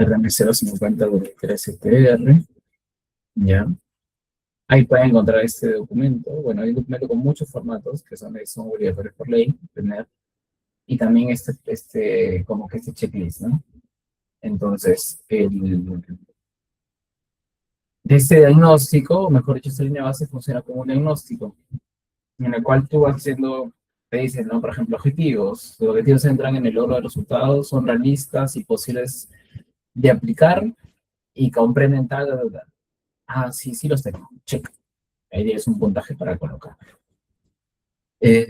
RM050-3STR, ¿ya? Ahí pueden encontrar este documento. Bueno, hay un documento con muchos formatos que son obligatorios por ley, tener, y también como que este checklist, ¿no? Entonces, de este diagnóstico, o mejor dicho, esta línea base funciona como un diagnóstico, en el cual tú vas haciendo, te dicen, ¿no? Por ejemplo, objetivos. Los objetivos se centran en el logro de resultados, son realistas y posibles de aplicar y comprenden tal. Ah, sí, sí los tengo. Check. Ahí es un puntaje para colocar. Eh,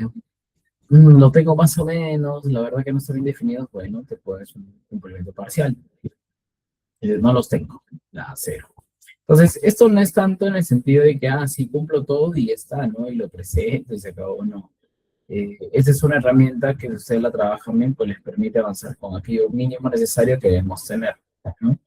lo tengo más o menos, la verdad que no está bien definido, bueno, te pones un complemento parcial. No los tengo, nada, cero. Entonces, esto no es tanto en el sentido de que, sí, cumplo todo y ya está, ¿no? Y lo presento y se acabó, no. Esa es una herramienta que si ustedes la trabajan bien, pues les permite avanzar con aquello mínimo necesario que debemos tener, ¿no?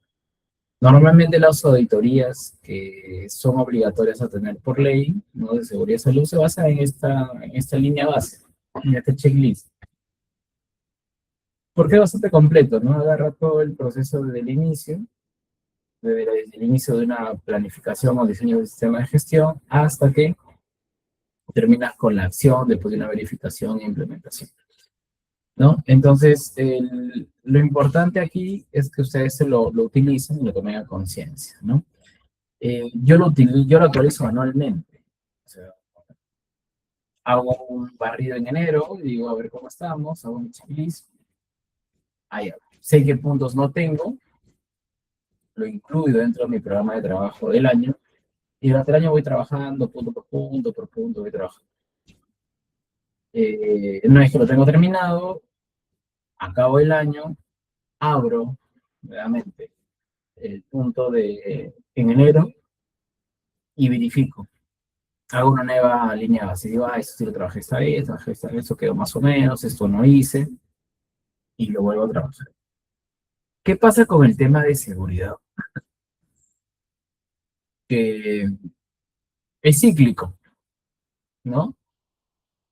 Normalmente las auditorías que son obligatorias a tener por ley, ¿no? De seguridad y salud, se basan en esta línea base, en este checklist. Porque es bastante completo, ¿no? Agarra todo el proceso desde el inicio, desde el inicio de una planificación o diseño de sistema de gestión, hasta que terminas con la acción, después de una verificación e implementación, ¿no? Entonces, lo importante aquí es que ustedes lo utilicen y lo tomen a conciencia, ¿no? Yo lo actualizo manualmente. O sea, hago un barrido en enero, digo, a ver cómo estamos, hago un checklist. Sé qué puntos no tengo, lo incluyo dentro de mi programa de trabajo del año, y durante el año voy trabajando punto por punto, voy trabajando. Una vez que lo tengo terminado, acabo el año, abro nuevamente el punto en enero y verifico. Hago una nueva línea base. Digo, esto sí lo trabajé esta vez, esto quedó más o menos, esto no hice, y lo vuelvo a trabajar. ¿Qué pasa con el tema de seguridad? Que es cíclico, ¿no?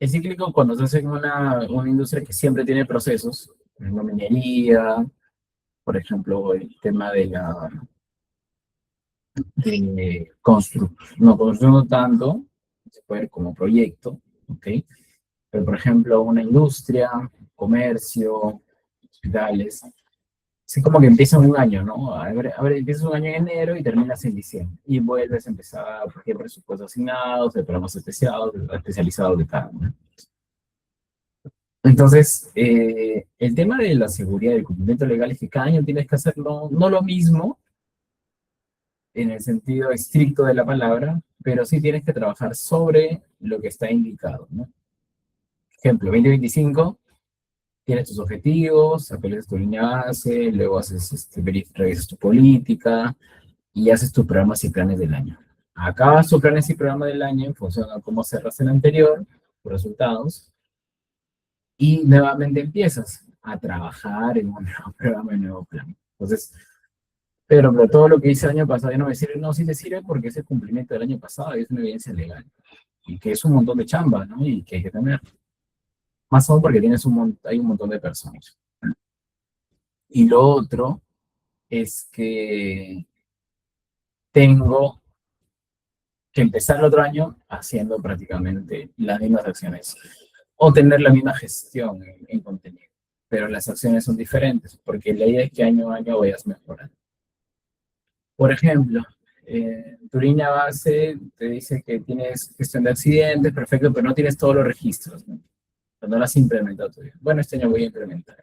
Es cíclico cuando se hace en una industria que siempre tiene procesos, por ejemplo, minería, por ejemplo, el tema de la construcción, no construcción no tanto, se puede ver como proyecto, ¿ok? Pero, por ejemplo, una industria, comercio, hospitales, así como que empieza un año, ¿no? A ver, empiezas un año en enero y terminas en diciembre. Y vuelves a empezar, porque hay presupuestos asignados, de programas especializados de cada uno. Entonces, el tema de la seguridad y el cumplimiento legal es que cada año tienes que hacer no lo mismo, en el sentido estricto de la palabra, pero sí tienes que trabajar sobre lo que está indicado, ¿no? Ejemplo, 2025, tienes tus objetivos, actualizas tu línea base, luego revisas tu política y haces tus programas y planes del año. Acabas tus planes y programas del año en función a cómo cerras el anterior, tus resultados, y nuevamente empiezas a trabajar en un nuevo programa, en un nuevo plan. Entonces, pero todo lo que hice el año pasado ya no me sirve, no, sí te sirve porque es el cumplimiento del año pasado y es una evidencia legal. Y que es un montón de chamba, ¿no? Y que hay que tener. Más aún porque hay un montón de personas. Y lo otro es que tengo que empezar el otro año haciendo prácticamente las mismas acciones o tener la misma gestión en contenido. Pero las acciones son diferentes porque la idea es que año a año vayas mejorando. Por ejemplo, tu línea base te dice que tienes gestión de accidentes, perfecto, pero no tienes todos los registros, ¿no? No lo has implementado todavía. Bueno, este año voy a implementar.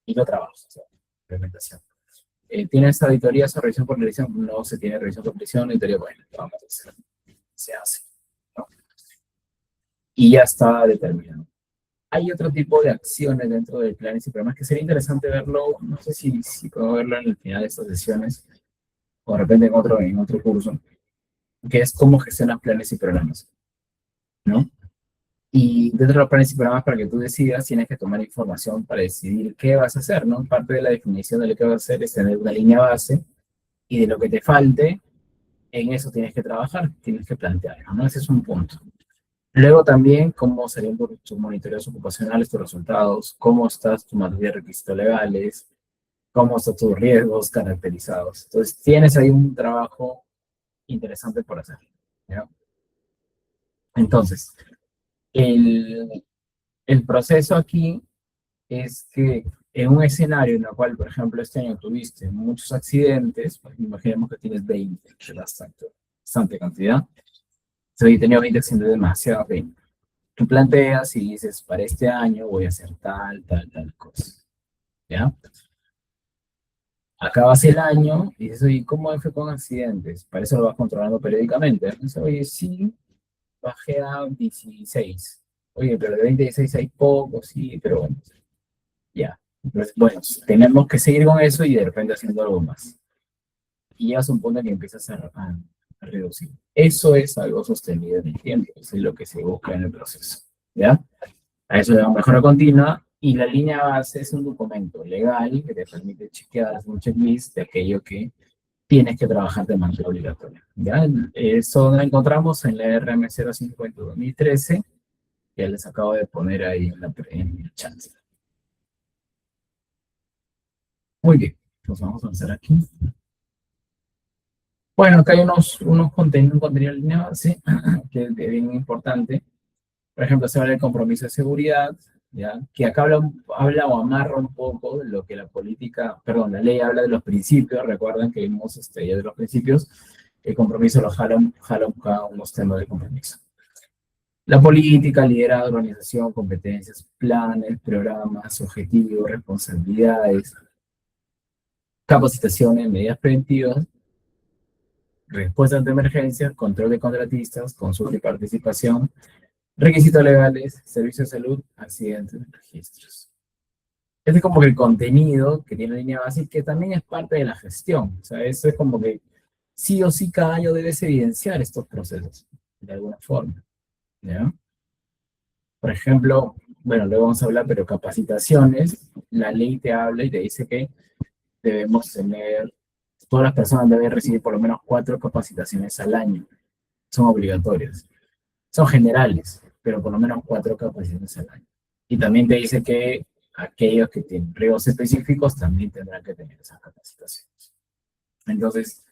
Y lo trabajo, o sea, implementación. ¿Tienes auditorías o revisión por revisión? No se tiene revisión por revisión, auditoría, bueno, vamos a hacer. Se hace, ¿no? Y ya está determinado. Hay otro tipo de acciones dentro del plan y programas que sería interesante verlo, no sé si puedo verlo en el final de estas sesiones, o de repente en otro curso, que es cómo gestionas planes y programas, ¿no? Y dentro de los planes y programas, para que tú decidas, tienes que tomar información para decidir qué vas a hacer, ¿no? Parte de la definición de lo que vas a hacer es tener una línea base y de lo que te falte, en eso tienes que trabajar, tienes que plantearlo, ¿no? Ese es un punto. Luego también, cómo serían tus monitoreos ocupacionales, tus resultados, cómo estás, tu materia de requisitos legales, cómo son tus riesgos caracterizados. Entonces, tienes ahí un trabajo interesante por hacer. ¿Ya? Entonces, el, el proceso aquí es que en un escenario en el cual, por ejemplo, este año tuviste muchos accidentes, pues, imaginemos que tienes 20, que es bastante cantidad. Si he tenido 20 accidentes, demasiado 20. Tú planteas y dices, para este año voy a hacer tal cosa. ¿Ya? Acabas el año y dices, oye, ¿cómo fue con accidentes? Para eso lo vas controlando periódicamente. Entonces, oye, sí, bajé a 16. Oye, pero de 20 a 16 hay poco, sí, pero bueno, ya. Entonces, bueno, tenemos que seguir con eso y de repente haciendo algo más. Y llegas a un punto en que empiezas a reducir. Eso es algo sostenido en el tiempo, eso es lo que se busca en el proceso. ¿Ya? A eso le damos mejora continua y la línea base es un documento legal que te permite chequear un checklist de aquello que tienes que trabajar de manera obligatoria. ¿Ya? Eso lo encontramos en la RM 050-2013, que les acabo de poner ahí en el chat. Muy bien, pues vamos a avanzar aquí. Bueno, acá hay un contenido alineado, ¿sí? Que es bien importante. Por ejemplo, se habla del compromiso de seguridad, ¿ya? Que acá habla o amarra un poco de lo que la política, perdón, la ley habla de los principios. Recuerden que vimos ya de los principios, el compromiso lo jala cada uno de los temas del compromiso. La política, liderazgo, organización, competencias, planes, programas, objetivos, responsabilidades, capacitaciones, medidas preventivas, respuesta ante emergencias, control de contratistas, consulta y participación, requisitos legales, servicios de salud, accidentes, registros. Este es como que el contenido que tiene la línea básica, que también es parte de la gestión. O sea, eso es como que sí o sí cada año debes evidenciar estos procesos, de alguna forma. ¿Ya? Por ejemplo, bueno, luego vamos a hablar, pero capacitaciones, la ley te habla y te dice que debemos tener, todas las personas deben recibir por lo menos 4 capacitaciones al año. Son obligatorias. Son generales, pero por lo menos 4 capacitaciones al año. Y también te dice que aquellos que tienen riesgos específicos también tendrán que tener esas capacitaciones. Entonces,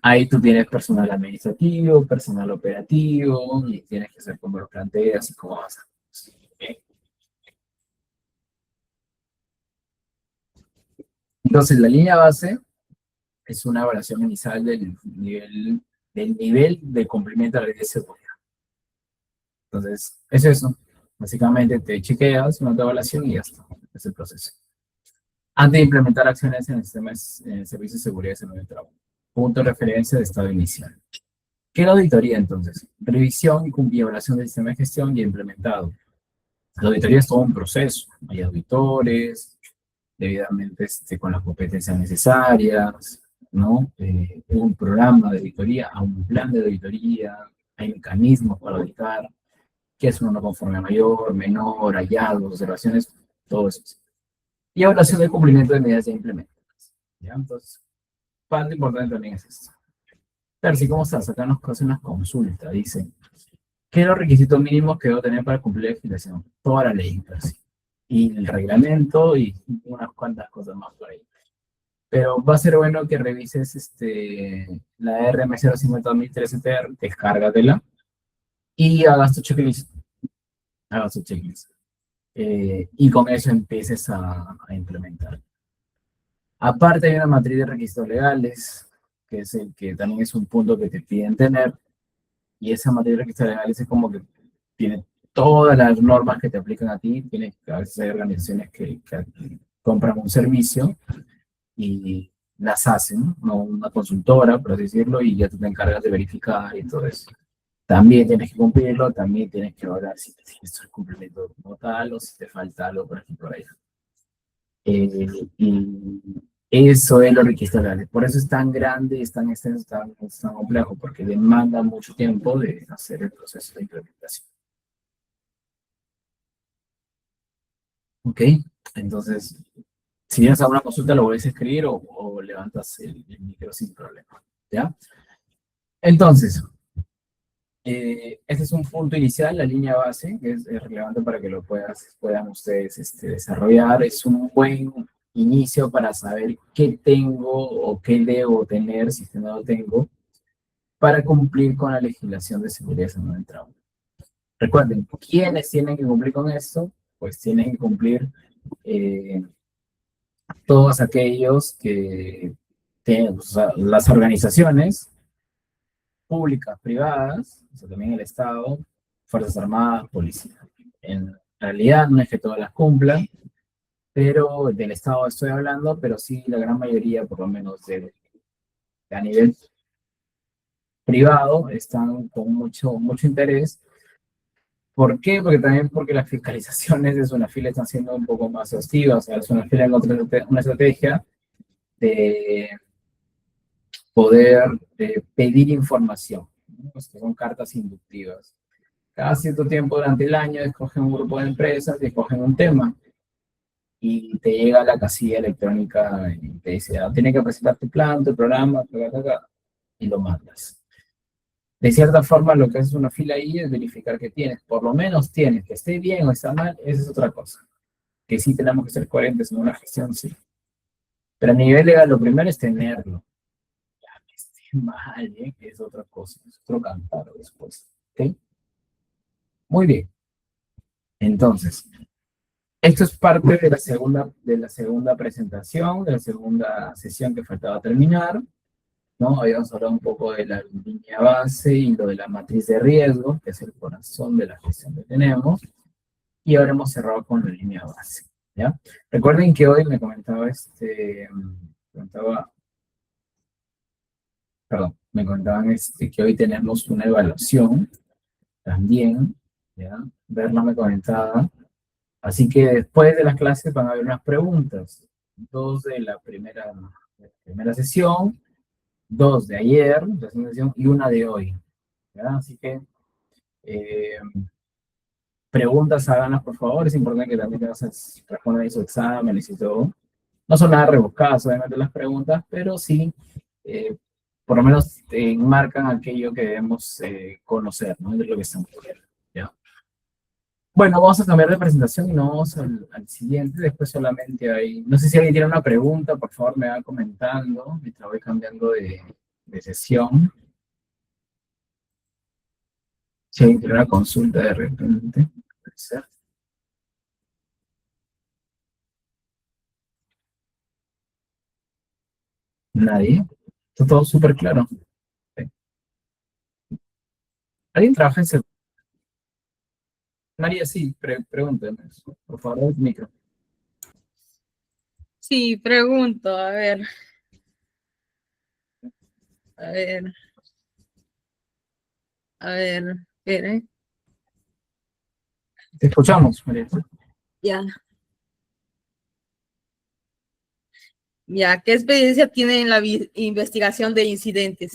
ahí tú tienes personal administrativo, personal operativo, y tienes que saber cómo lo planteas y cómo vas a... Entonces, la línea base es una evaluación inicial del nivel de cumplimiento de la ley de seguridad. Entonces, es eso. Básicamente te chequeas una evaluación y ya está. Es el proceso. Antes de implementar acciones en el sistema en el servicio de seguridad y de trabajo. Punto de referencia de estado inicial. ¿Qué es la auditoría entonces? Revisión y evaluación del sistema de gestión ya implementado. La auditoría es todo un proceso. Hay auditores, debidamente con las competencias necesarias, ¿no? Un programa de auditoría, a un plan de auditoría, hay mecanismos para auditar, qué es una no conforme mayor, menor, hallazgos, observaciones, todo eso. Y evaluación del cumplimiento de medidas ya implementadas. ¿Ya? Entonces, parte importante también es esto. Percy, ¿cómo estás? Acá nos hace una consulta, dice, ¿qué es los requisitos mínimos que debo tener para cumplir la legislación? Toda la ley, Percy. Y el reglamento y unas cuantas cosas más por ahí. Pero va a ser bueno que revises la RM050-2013 descárgatela y hagas tu checklist. Hagas tu checklist. Y con eso empieces a implementar. Aparte hay una matriz de requisitos legales, que es el que también es un punto que te piden tener, y esa matriz de requisitos legales es como que tiene todas las normas que te aplican a ti. A veces hay organizaciones que compran un servicio y las hacen, ¿no? Una consultora, por así decirlo, y ya tú te encargas de verificar y todo eso. También tienes que cumplirlo, también tienes que hablar si tienes el cumplimiento como tal o si te falta algo por aquí por ahí. Y eso es lo requisitos legales. Por eso es tan grande, es tan extenso, tan complejo, porque demanda mucho tiempo de hacer el proceso de implementación. ¿Ok? Entonces, si tienes alguna consulta, lo vuelves a escribir o levantas el micro sin problema. ¿Ya? Entonces, este es un punto inicial, la línea base, que es relevante para que lo puedan ustedes desarrollar. Es un buen inicio para saber qué tengo o qué debo tener, si es que no lo tengo, para cumplir con la legislación de seguridad y salud del trabajo. Recuerden, ¿quiénes tienen que cumplir con esto? Pues tienen que cumplir eh, todos aquellos que tienen, o sea, las organizaciones públicas, privadas, o sea, también el Estado, Fuerzas Armadas, Policía. En realidad no es que todas las cumplan, pero del Estado estoy hablando, pero sí la gran mayoría, por lo menos a nivel privado, están con mucho interés. ¿Por qué? Porque también porque las fiscalizaciones de Sunafil están siendo un poco más exhaustivas. O sea, Sunafil encontró una estrategia de poder pedir información, ¿no? Pues que son cartas inductivas. Cada cierto tiempo durante el año escogen un grupo de empresas y escogen un tema y te llega la casilla electrónica y te dice, ah, tienes que presentar tu plan, tu programa, y lo mandas. De cierta forma, lo que hace una fila ahí es verificar que tienes, por lo menos tienes, que esté bien o está mal, esa es otra cosa. Que sí tenemos que ser coherentes en una gestión, sí. Pero a nivel legal, lo primero es tenerlo. Ya que esté mal, ¿eh? Que es otra cosa, es otro cantar después. ¿Ok? Muy bien. Entonces, esto es parte de la segunda presentación, de la segunda sesión que faltaba terminar, ¿no? Habíamos hablado un poco de la línea base y lo de la matriz de riesgo, que es el corazón de la gestión que tenemos, y ahora hemos cerrado con la línea base, ¿ya? Recuerden que hoy me comentaba me comentaban que hoy tenemos una evaluación también, ¿ya? Berna me comentaba. Así que después de las clases van a haber unas preguntas, dos de la primera sesión, dos de ayer, la segunda sesión, y una de hoy, ¿ya? Así que eh, preguntas háganlas por favor, es importante que también respondan sus exámenes y todo. No son nada rebuscadas, obviamente, las preguntas, pero sí, eh, por lo menos enmarcan aquello que debemos conocer, ¿no? De lo que estamos viendo, ¿ya? Bueno, vamos a cambiar de presentación y nos vamos al siguiente. Después solamente hay, no sé si alguien tiene una pregunta, por favor me va comentando, mientras voy cambiando de sesión. Si alguien tiene una consulta de repente, puede ser. Nadie. Está todo súper claro. Sí. ¿Alguien trabaja en seguridad? María, sí, pregúnteme, por favor, el micro. Sí, pregunto, a ver, espere. Te escuchamos, María. Ya, ya, ¿qué experiencia tiene en la investigación de incidentes?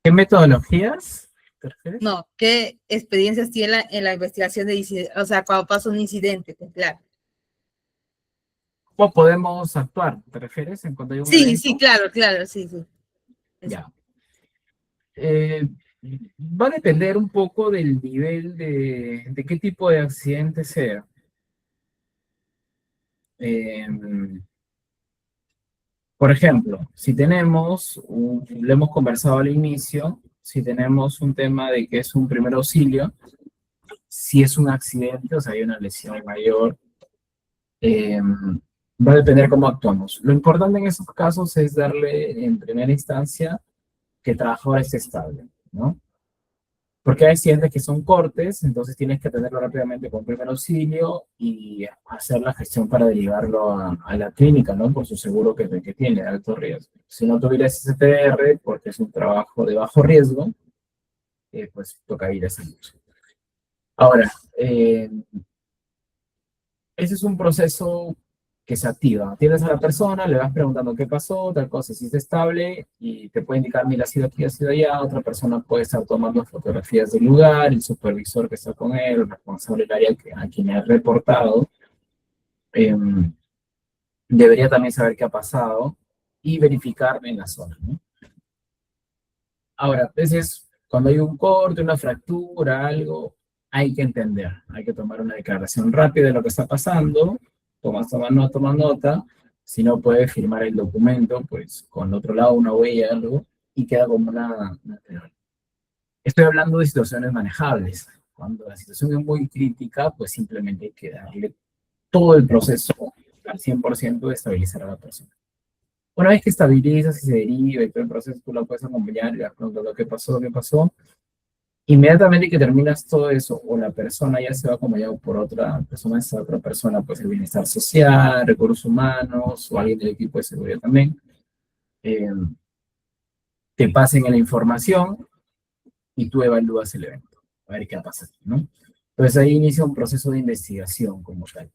¿Qué metodologías te refieres? No, ¿qué experiencias tiene en la investigación de incidentes? O sea, cuando pasa un incidente, pues, claro. ¿Cómo podemos actuar? ¿Te refieres en cuanto hay un Sí, sí, evento? claro, sí. Eso. Ya. Eh, Va a depender un poco del nivel de qué tipo de accidente sea. Eh, por ejemplo, si lo hemos conversado al inicio, si tenemos un tema de que es un primer auxilio, si es un accidente, o sea, hay una lesión mayor, va a depender cómo actuamos. Lo importante en esos casos es darle en primera instancia que el trabajador esté estable, ¿no? Porque hay accidentes que son cortes, entonces tienes que atenderlo rápidamente con primer auxilio y hacer la gestión para derivarlo a la clínica, ¿no? Por su seguro que tiene, de alto riesgo. Si no tuviera ese CPR, porque es un trabajo de bajo riesgo, pues toca ir a ese uso. Ahora, ese es un proceso que se activa. Tienes a la persona, le vas preguntando qué pasó, tal cosa, si está estable, y te puede indicar, mira, ha sido aquí, ha sido allá. Otra persona puede estar tomando fotografías del lugar, el supervisor que está con él, el responsable del área a quien ha reportado, eh, debería también saber qué ha pasado y verificar en la zona, ¿no? Ahora, a veces, cuando hay un corte, una fractura, algo, hay que entender, hay que tomar una declaración rápida de lo que está pasando, toma nota, si no puede firmar el documento, pues con el otro lado una huella, algo, y queda como una teoría. Estoy hablando de situaciones manejables. Cuando la situación es muy crítica, pues simplemente hay que darle todo el proceso al 100% de estabilizar a la persona. Una vez que estabilizas y se deriva y todo el proceso, tú la puedes acompañar y le preguntas qué pasó. Inmediatamente que terminas todo eso, o la persona ya se va acompañado por otra persona, esa otra persona, pues el bienestar social, recursos humanos, o alguien del equipo de seguridad también, eh, te pasen la información y tú evalúas el evento, a ver qué ha pasado, ¿no? Entonces ahí inicia un proceso de investigación como tal.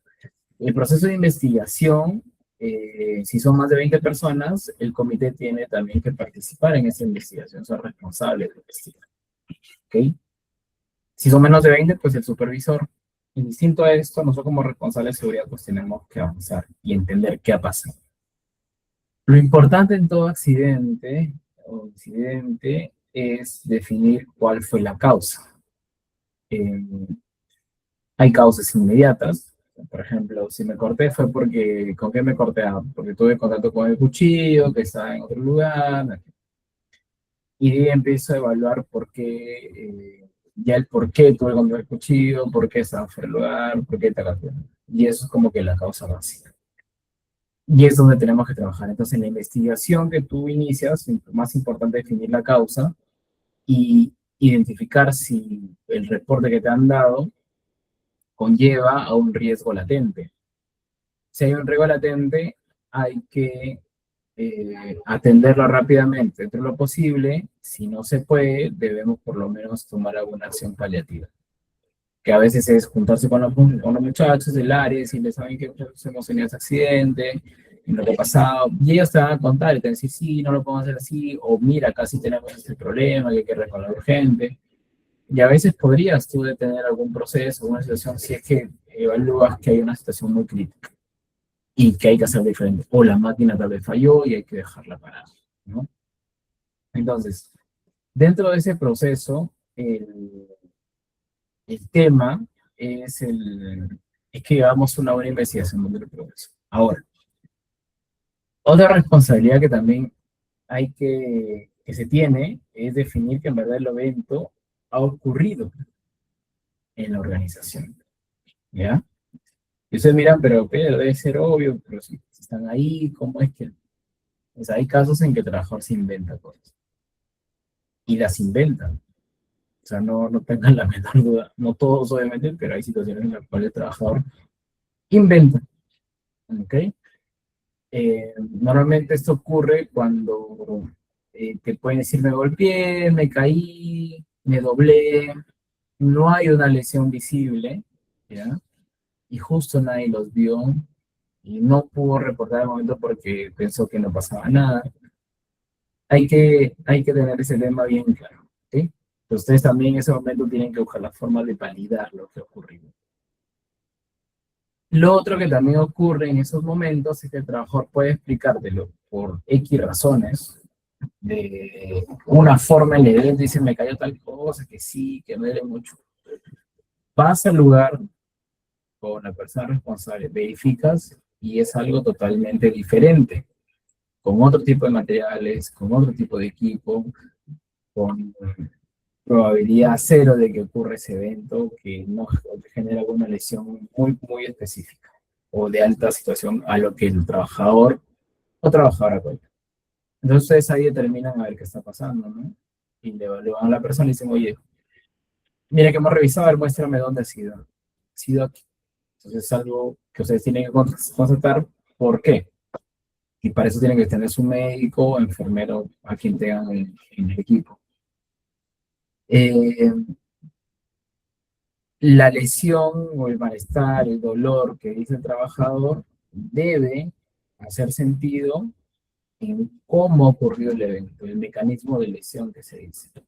El proceso de investigación, si son más de 20 personas, el comité tiene también que participar en esa investigación, son responsables de investigar, ¿ok? Si son menos de 20, pues el supervisor. Y distinto a esto, nosotros como responsables de seguridad, pues tenemos que avanzar y entender qué ha pasado. Lo importante en todo accidente o incidente es definir cuál fue la causa. Eh, Hay causas inmediatas. Por ejemplo, si me corté fue porque, ¿con qué me corté? Ah, porque tuve contacto con el cuchillo, que estaba en otro lugar. Y de ahí empiezo a evaluar por qué, ya el por qué tuve contacto con el cuchillo, por qué estaba fuera del lugar, por qué tal. Y eso es como que la causa básica. Y es donde tenemos que trabajar. Entonces, en la investigación que tú inicias, más importante definir la causa y identificar si el reporte que te han dado conlleva a un riesgo latente. Si hay un riesgo latente, hay que atenderlo rápidamente dentro de lo posible. Si no se puede, debemos por lo menos tomar alguna acción paliativa. Que a veces es juntarse con los muchachos del área y decirles, ¿saben qué? Muchachos, hemos tenido ese accidente, y lo que ha pasado, y ellos te van a contar y te van a decir, sí, no lo podemos hacer así, o mira, casi tenemos este problema, que hay que resolver urgente. Y a veces podrías tú detener algún proceso, una situación, si es que evalúas que hay una situación muy crítica y que hay que hacer diferente. O la máquina tal vez falló y hay que dejarla parada, ¿no? Entonces, dentro de ese proceso, el tema es que llevamos una buena investigación del progreso. Ahora, otra responsabilidad que también que se tiene es definir que en verdad el evento ha ocurrido en la organización, ¿ya? Y ustedes miran, pero Pedro, debe ser obvio, pero si están ahí, ¿cómo es que? Pues hay casos en que el trabajador se inventa cosas. Y las inventan. O sea, no tengan la menor duda. No todos, obviamente, pero hay situaciones en las cuales el trabajador inventa. ¿Ok? Normalmente esto ocurre cuando te pueden decir me golpeé, me caí, me doblé, no hay una lesión visible, ¿ya? Y justo nadie los vio y no pudo reportar el momento porque pensó que no pasaba nada. Hay que tener ese tema bien claro, ¿sí? Pero ustedes también en ese momento tienen que buscar la forma de validar lo que ha ocurrido. Lo otro que también ocurre en esos momentos es que el trabajador puede explicártelo por X razones, de una forma en el dice me cayó tal cosa, que sí, que me duele mucho. Vas al lugar con la persona responsable, verificas y es algo totalmente diferente, con otro tipo de materiales, con otro tipo de equipo, con probabilidad cero de que ocurra ese evento que no genera alguna lesión muy, muy específica o de alta situación a lo que el trabajador o trabajadora cuenta. Entonces ustedes ahí determinan a ver qué está pasando, ¿no? Y le evalúan a la persona y dicen, oye, mira que hemos revisado, a ver, muéstrame dónde ha sido. Ha sido aquí. Entonces es algo que ustedes tienen que constatar por qué. Y para eso tienen que tener su médico, enfermero, a quien tengan en el equipo. Eh, la lesión o el malestar, el dolor que dice el trabajador debe hacer sentido en cómo ocurrió el evento, el mecanismo de lesión que se dice. El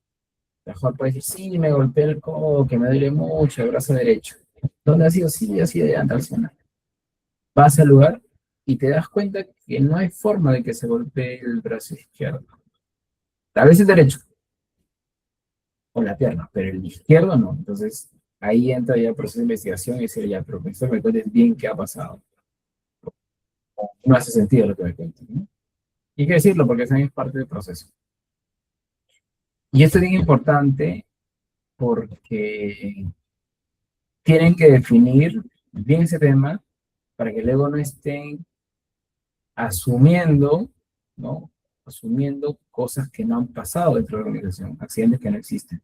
trabajador puede decir, sí, me golpeé el codo, que me duele mucho, el brazo derecho. ¿Dónde ha sido? Sí, así de tal zona. Vas al lugar y te das cuenta que no hay forma de que se golpee el brazo izquierdo. Tal vez el derecho o la pierna, pero el izquierdo no. Entonces, ahí entra ya el proceso de investigación y decir, ya, profesor, me cuentes bien qué ha pasado. no hace sentido lo que me cuentan, ¿no? Y hay que decirlo porque eso es parte del proceso. Y esto es bien importante porque tienen que definir bien ese tema para que luego no estén asumiendo, ¿no? Asumiendo cosas que no han pasado dentro de la organización, accidentes que no existen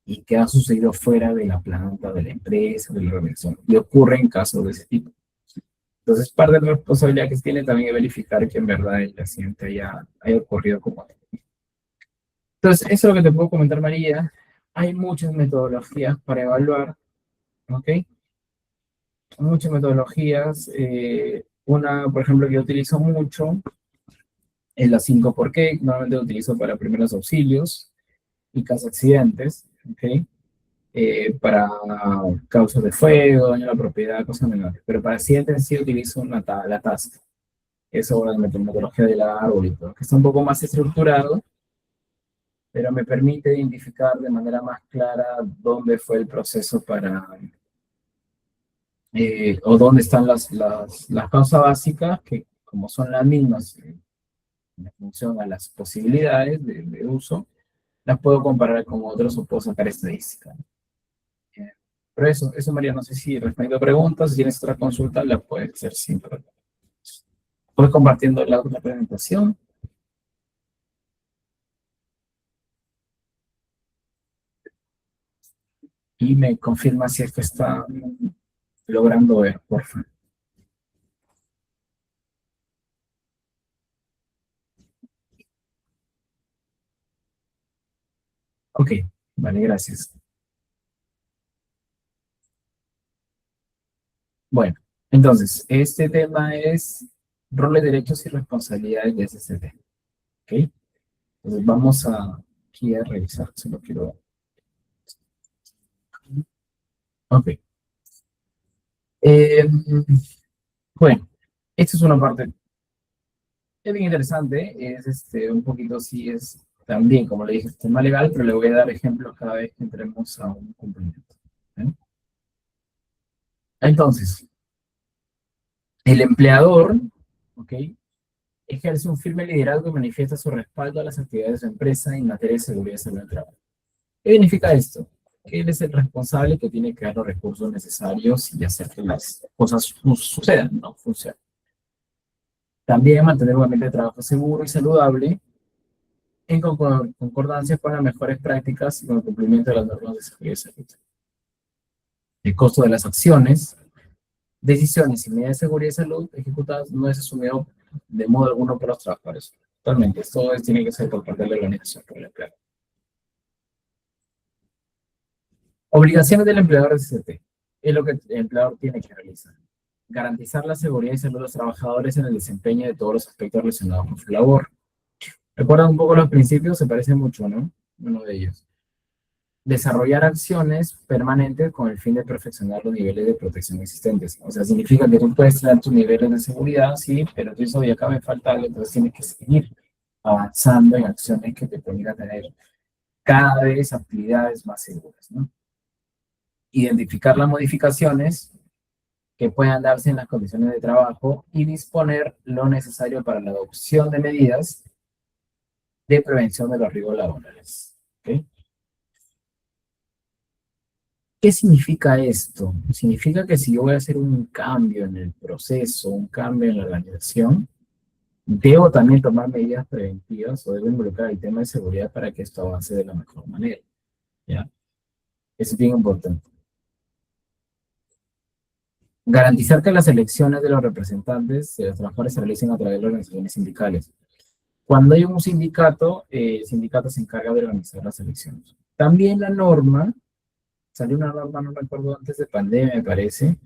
y que han sucedido fuera de la planta, de la empresa, de la organización. Y ocurren casos de ese tipo. Entonces, parte de la responsabilidad que se tiene también es verificar que en verdad el accidente haya ocurrido como tal. Entonces, eso es lo que te puedo comentar, María. Hay muchas metodologías para evaluar, ¿ok? Muchas metodologías. Una, por ejemplo, que yo utilizo mucho es la 5 por qué. Normalmente lo utilizo para primeros auxilios y casos accidentes, ¿ok? Para causas de fuego, daño a la propiedad, cosas menores. Pero para accidentes sí utilizo la task. Eso es la metodología del árbol y todo, que está un poco más estructurado, pero me permite identificar de manera más clara dónde fue el proceso o dónde están las causas básicas, que como son las mismas en función a las posibilidades de uso, las puedo comparar con otros o puedo sacar estadísticas. Pero eso María, no sé si respondiendo a preguntas, si tienes otra consulta, la puedes hacer sin problema. Voy compartiendo la presentación. Y me confirma si esto está logrando ver, por favor. Ok, vale, gracias. Bueno, entonces, este tema es roles, derechos y responsabilidades de SCT. Ok, entonces vamos aquí a revisar, si lo quiero. Ok. Eh, bueno, esta es una parte, es bien interesante, es un poquito, sí, es también, como le dije, es tema legal, pero le voy a dar ejemplos cada vez que entremos a un cumplimiento. ¿Eh? Entonces, el empleador, ¿ok? Ejerce un firme liderazgo y manifiesta su respaldo a las actividades de su empresa en materia de seguridad y salud del trabajo. ¿Qué significa esto? Que él es el responsable que tiene que dar los recursos necesarios y hacer que las cosas sucedan, ¿no? Funcionen. También mantener un ambiente de trabajo seguro y saludable en concordancia con las mejores prácticas y con el cumplimiento de las normas de seguridad y salud. El costo de las acciones, decisiones y medidas de seguridad y salud ejecutadas no es asumido de modo alguno por los trabajadores. Totalmente, esto tiene que ser por parte de la organización, por el empleado. Obligaciones del empleador de CCT. Es lo que el empleador tiene que realizar. Garantizar la seguridad y salud de los trabajadores en el desempeño de todos los aspectos relacionados con su labor. ¿Recuerdan un poco los principios? Se parece mucho, ¿no? Uno de ellos. Desarrollar acciones permanentes con el fin de perfeccionar los niveles de protección existentes. O sea, significa que tú puedes tener tus niveles de seguridad, sí, pero tú eso ya acaba de faltar, entonces tienes que seguir avanzando en acciones que te permitan tener cada vez actividades más seguras, ¿no? Identificar las modificaciones que puedan darse en las condiciones de trabajo y disponer lo necesario para la adopción de medidas de prevención de los riesgos laborales. ¿Okay? ¿Qué significa esto? Significa que si yo voy a hacer un cambio en el proceso, un cambio en la organización, debo también tomar medidas preventivas o debo involucrar el tema de seguridad para que esto avance de la mejor manera. ¿Ya? Eso es bien importante. Garantizar que las elecciones de los representantes de los trabajadores se realicen a través de las organizaciones sindicales. Cuando hay un sindicato, el sindicato se encarga de organizar las elecciones. También la norma, salió una norma, no recuerdo, antes de pandemia, me parece,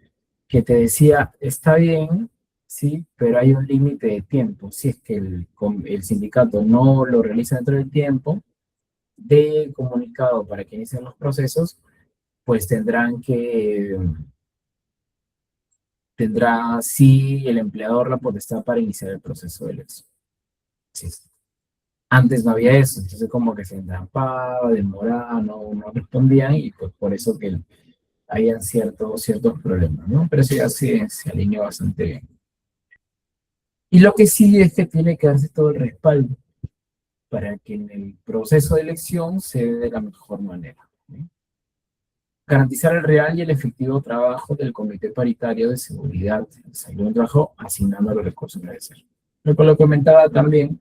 que te decía, está bien, sí, pero hay un límite de tiempo. Si es que el sindicato no lo realiza dentro del tiempo de comunicado para que inicien los procesos, pues tendrá sí el empleador la potestad para iniciar el proceso de elección. Sí. Antes no había eso, entonces como que se entrampaba, demoraba, no respondían y pues por eso que habían ciertos problemas, ¿no? Pero sí, así se alineó bastante bien. Y lo que sí es que tiene que darse todo el respaldo para que en el proceso de elección se dé de la mejor manera, ¿sí? Garantizar el real y el efectivo trabajo del Comité Paritario de Seguridad y Salud en el Trabajo, asignando los recursos necesarios. Lo que lo comentaba también,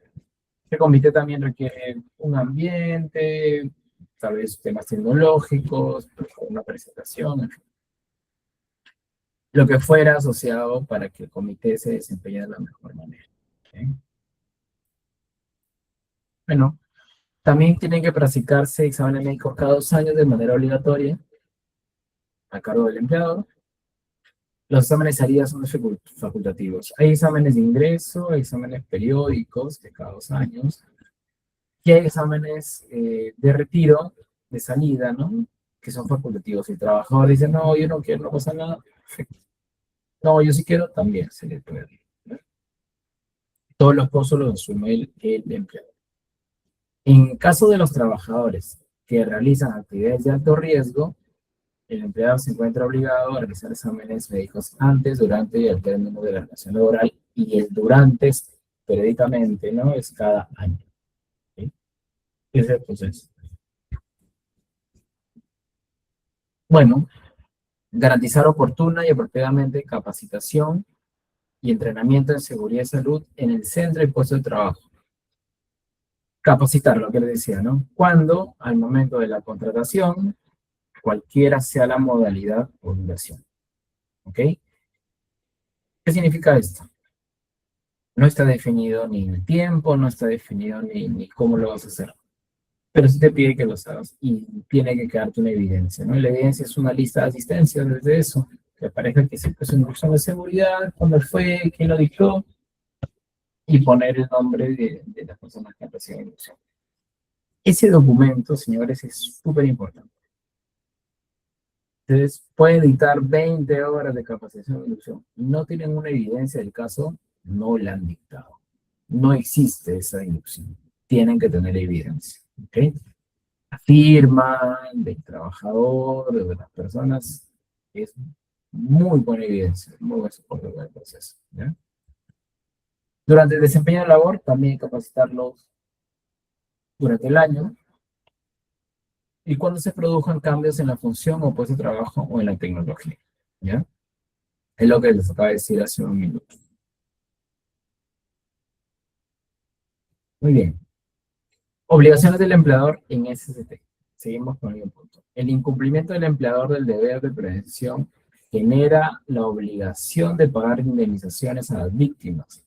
el comité también requiere un ambiente, tal vez temas tecnológicos, una presentación, en fin, lo que fuera asociado para que el comité se desempeñe de la mejor manera, ¿sí? Bueno, también tienen que practicarse exámenes médicos cada 2 años de manera obligatoria a cargo del empleador. Los exámenes de salida son facultativos. Hay exámenes de ingreso, exámenes periódicos de cada 2 años, y hay exámenes de retiro, de salida, ¿no? Que son facultativos. Si el trabajador dice, no, yo no quiero, no pasa nada, perfecto. No, yo sí quiero, también se le puede ir, ¿no? Todos los costos los asume el empleador. En caso de los trabajadores que realizan actividades de alto riesgo, el empleado se encuentra obligado a realizar exámenes médicos antes, durante y al término de la relación laboral, y el durante es periódicamente, ¿no? Es cada año, ¿sí? Ese es el proceso. Bueno, garantizar oportuna y apropiadamente capacitación y entrenamiento en seguridad y salud en el centro y puesto de trabajo. Capacitar, lo que les decía, ¿no? Cuando, al momento de la contratación, cualquiera sea la modalidad o inversión, ¿ok? ¿Qué significa esto? No está definido ni el tiempo, no está definido ni cómo lo vas a hacer, pero sí te pide que lo hagas y tiene que quedarte una evidencia, ¿no? Y la evidencia es una lista de asistencia desde eso, que aparezca que siempre es una instrucción de seguridad, cuándo fue, quién lo dictó, y poner el nombre de las personas que han recibido la inducción. Ese documento, señores, es súper importante. Ustedes pueden dictar 20 horas de capacitación de inducción. No tienen una evidencia del caso, no la han dictado. No existe esa inducción. Tienen que tener evidencia, ¿ok? La firma del trabajador, de las personas, es muy buena evidencia, muy buen soporte del proceso, ¿ya? Durante el desempeño de labor, también capacitarlos durante el año, y cuando se produzcan cambios en la función o puesto de trabajo o en la tecnología, ¿ya? Es lo que les acaba de decir hace un minuto. Muy bien. Obligaciones del empleador en SST. Seguimos con el punto. El incumplimiento del empleador del deber de prevención genera la obligación de pagar indemnizaciones a las víctimas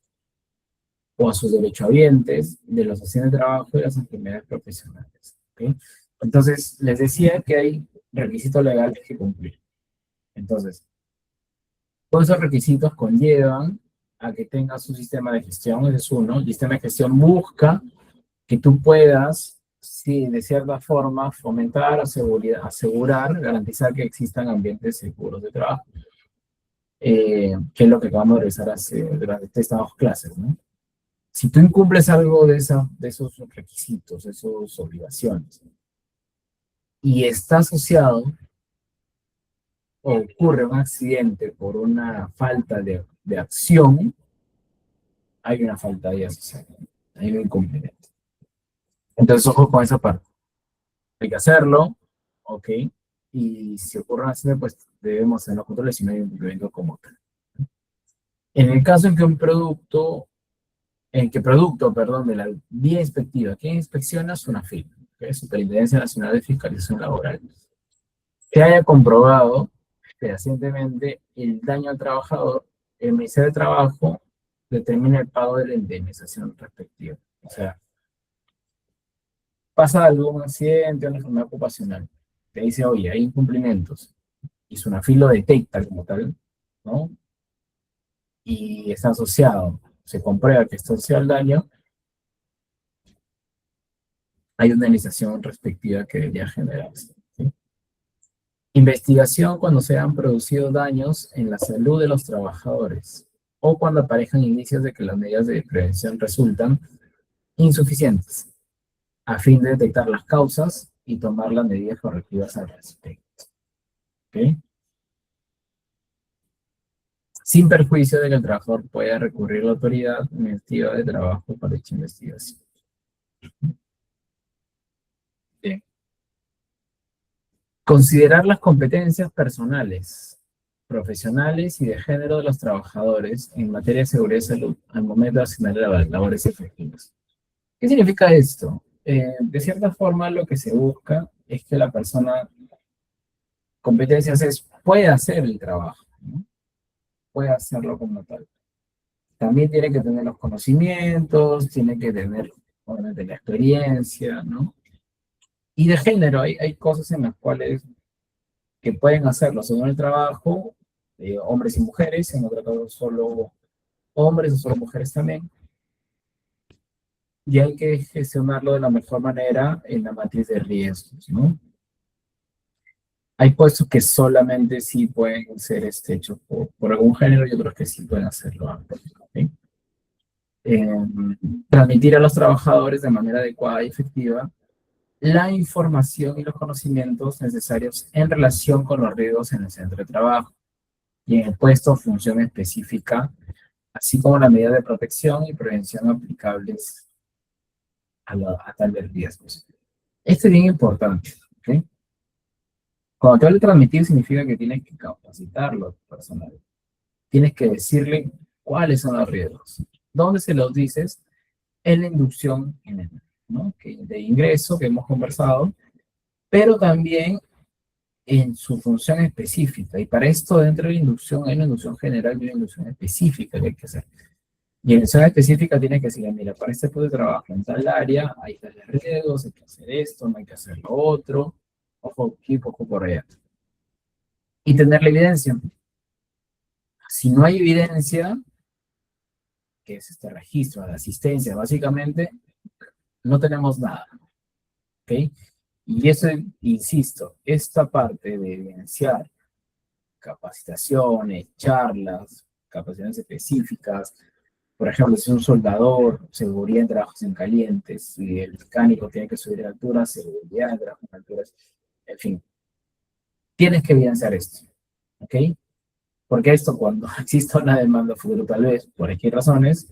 o a sus derechohabientes de los accidentes de trabajo y las enfermedades profesionales, ¿ok? Entonces, les decía que hay requisitos legales que cumplir. Entonces, todos esos requisitos conllevan a que tengas un sistema de gestión, ese es uno. El sistema de gestión busca que tú puedas, sí, de cierta forma, fomentar, asegurar, garantizar que existan ambientes seguros de trabajo, que es lo que acabamos de revisar durante estas 2 clases, ¿no? Si tú incumples algo de esos requisitos, de esas obligaciones, y está asociado o ocurre un accidente por una falta de acción, hay una falta de asociación, hay un incumplimiento. Entonces, ojo con esa parte. Hay que hacerlo, ¿ok? Y si ocurre un accidente, pues debemos hacer los controles si no hay un incumplimiento como tal. En el caso en que perdón, de la vía inspectiva, ¿quién inspecciona? SUNAFIL, ¿okay? Superintendencia Nacional de Fiscalización Laboral. Se haya comprobado fehacientemente el daño al trabajador, el Ministerio de Trabajo determina el pago de la indemnización respectiva. O sea, pasa algo, un accidente, una enfermedad ocupacional, te dice, oye, hay incumplimientos, y SUNAFIL lo detecta como tal, ¿no? Y está asociado, se comprueba que está asociado al daño, hay una indemnización respectiva que debería generarse, ¿sí? Investigación cuando se han producido daños en la salud de los trabajadores o cuando aparezcan indicios de que las medidas de prevención resultan insuficientes a fin de detectar las causas y tomar las medidas correctivas al respecto, ¿ok? sin perjuicio de que el trabajador pueda recurrir a la autoridad administrativa de trabajo para dicha investigación. Bien. Considerar las competencias personales, profesionales y de género de los trabajadores en materia de seguridad y salud al momento de asignar las labores efectivas. ¿Qué significa esto? De cierta forma, lo que se busca es que la persona, competencias es, puede hacer el trabajo, ¿no? Puede hacerlo como tal. También tiene que tener los conocimientos, tiene que tener, obviamente, la experiencia, ¿no? Y de género, hay cosas en las cuales que pueden hacerlo según el trabajo, hombres y mujeres, en otro caso solo hombres o solo mujeres también, y hay que gestionarlo de la mejor manera en la matriz de riesgos, ¿no? Hay puestos que solamente sí pueden ser hechos por algún género y otros que sí pueden hacerlo ambos, ¿ok? Transmitir a los trabajadores de manera adecuada y efectiva la información y los conocimientos necesarios en relación con los riesgos en el centro de trabajo y en el puesto o función específica, así como las medidas de protección y prevención aplicables a tales riesgos. Esto es bien importante, ¿ok? Cuando te hablo de transmitir significa que tienes que capacitarlo personal. Tienes que decirle cuáles son los riesgos. ¿Dónde se los dices? En la inducción, ¿no? De ingreso que hemos conversado, pero también en su función específica. Y para esto, dentro de la inducción, hay una inducción general y una inducción específica que hay que hacer. Y en la inducción específica tienes que decir, mira, para este tipo de trabajo en tal área, hay tales riesgos, hay que hacer esto, no hay que hacer lo otro, ojo aquí, ojo por allá. Y tener la evidencia. Si no hay evidencia, que es este registro de asistencia, básicamente, no tenemos nada. ¿Ok? Y eso, insisto, esta parte de evidenciar capacitaciones, charlas, capacitaciones específicas, por ejemplo, si es un soldador, seguridad en trabajos en calientes, si el mecánico tiene que subir de altura, seguridad en trabajos en alturas, en fin, tienes que evidenciar esto, ¿ok? Porque esto, cuando exista una demanda futuro, tal vez, por X razones,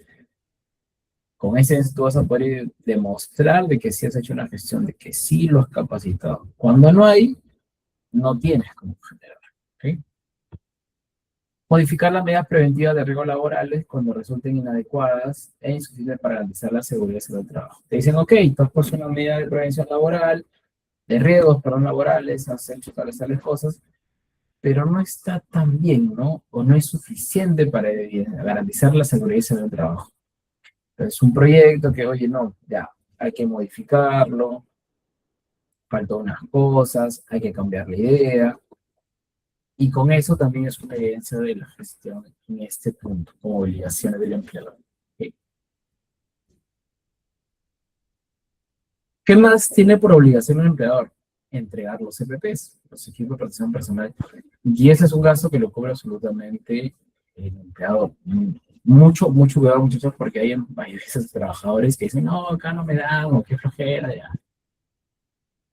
con ese tú vas a poder demostrar de que sí has hecho una gestión, de que sí lo has capacitado. Cuando no hay, no tienes como generar, ¿ok? Modificar las medidas preventivas de riesgos laborales cuando resulten inadecuadas e insuficientes para garantizar la seguridad del trabajo. Te dicen, ok, tú has puesto una medida de prevención laboral, de riesgos, perdón, laborales, has hecho tales cosas, pero no está tan bien, ¿no? O no es suficiente para garantizar la seguridad del trabajo. Entonces, un proyecto que, oye, no, ya, hay que modificarlo, faltó unas cosas, hay que cambiar la idea, y con eso también es una evidencia de la gestión en este punto, como obligaciones del empleador. ¿Ok? ¿Qué más tiene por obligación el empleador? Entregar los EPPs, los equipos de protección personal. Y ese es un gasto que lo cubre absolutamente el empleador. Mucho cuidado, muchachos, porque hay veces trabajadores que dicen, no, acá no me dan, o qué flojera, ya.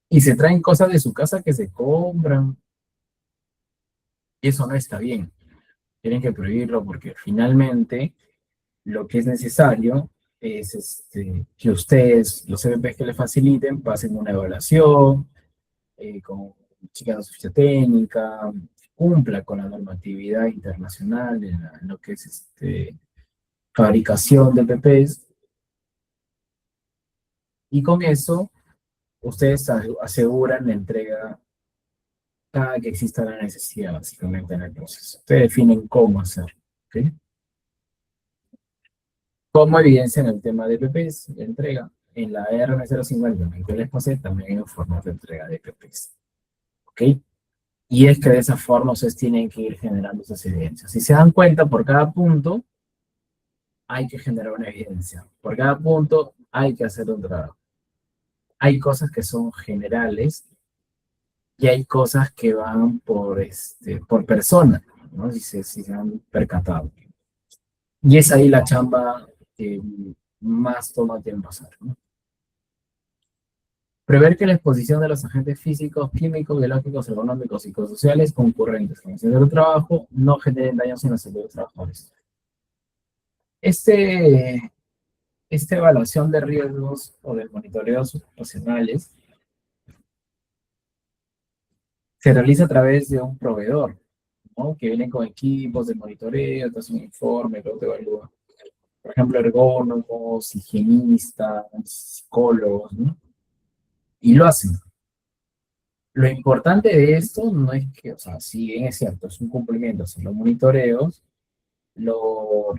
Y se traen cosas de su casa que se compran. Y eso no está bien. Tienen que prohibirlo porque finalmente lo que es necesario es que ustedes, los CPPs que le faciliten, pasen una evaluación con chicas de ficha técnica, cumpla con la normatividad internacional en lo que es fabricación de PPs, y con eso ustedes aseguran la entrega cada que exista la necesidad, básicamente, en el proceso. Ustedes definen cómo hacerlo, ¿ok? Como evidencia en el tema de PPs, de entrega, en la RM050, en que les pasé, también hay un formato de entrega de PPs, ¿ok? Y es que de esa forma ustedes tienen que ir generando esas evidencias. Si se dan cuenta, por cada punto hay que generar una evidencia. Por cada punto hay que hacer un trabajo. Hay cosas que son generales y hay cosas que van por persona, ¿no? Si se han percatado. Y es ahí la chamba que más toma tiempo hacer, ¿no? Prever que la exposición de los agentes físicos, químicos, biológicos, económicos y psicosociales concurrentes con el centro de trabajo no generen daños en la salud de los trabajadores. Este, esta evaluación de riesgos o de monitoreos ocupacionales se realiza a través de un proveedor, ¿no? Que viene con equipos de monitoreo, te hace un informe, luego te evalúa. Por ejemplo, ergónomos, higienistas, psicólogos, ¿no? Y lo hacen. Lo importante de esto no es que, o sea, si bien es cierto, es un cumplimiento, son los monitoreos, lo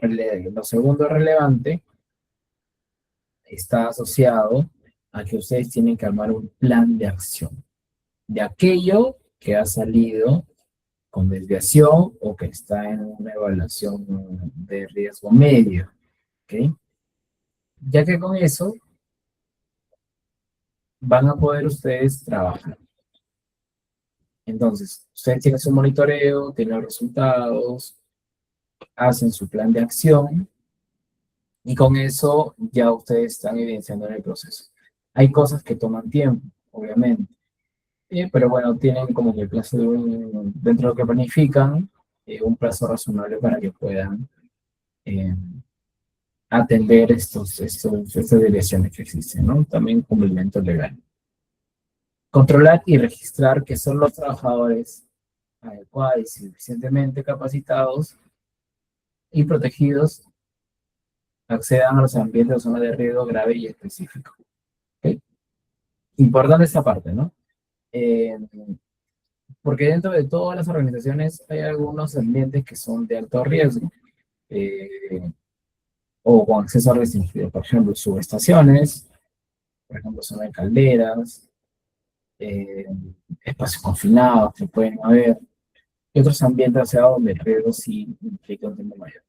segundo relevante está asociado a que ustedes tienen que armar un plan de acción de aquello que ha salido con desviación o que está en una evaluación de riesgo medio, ¿ok? Ya que con eso van a poder ustedes trabajar. Entonces, ustedes tienen su monitoreo, tienen los resultados, hacen su plan de acción y con eso ya ustedes están evidenciando en el proceso. Hay cosas que toman tiempo, obviamente, pero bueno, tienen como que el plazo dentro de lo que planifican, un plazo razonable para que puedan eh, atender estas desviaciones que existen, ¿no? También cumplimiento legal. Controlar y registrar que son los trabajadores adecuados y suficientemente capacitados y protegidos accedan a los ambientes de zona de riesgo grave y específico. ¿Okay? Importante esta parte, ¿no? Eh, porque dentro de todas las organizaciones hay algunos ambientes que son de alto riesgo eh, o con acceso a restringido, por ejemplo, subestaciones, por ejemplo, zona de calderas, eh, espacios confinados que pueden haber, y otros ambientes hacia donde el riesgo sí implica un tiempo mayor.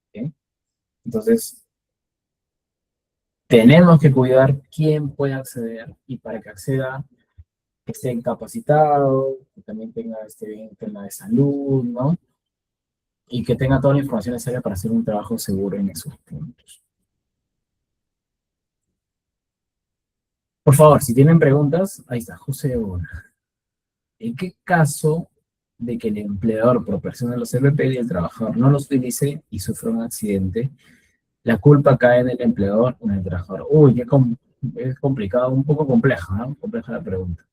¿Okay? Entonces, tenemos que cuidar quién puede acceder y para que acceda, que esté capacitado, que también tenga bien tema de salud, ¿no? Y que tenga toda la información necesaria para hacer un trabajo seguro en esos puntos. Por favor, si tienen preguntas, ahí está, José Bona. ¿En qué caso de que el empleador proporcione los CPP y el trabajador no los utilice y sufra un accidente, la culpa cae en el empleador o en el trabajador? Uy, es complicado, un poco compleja, ¿no? Compleja la pregunta.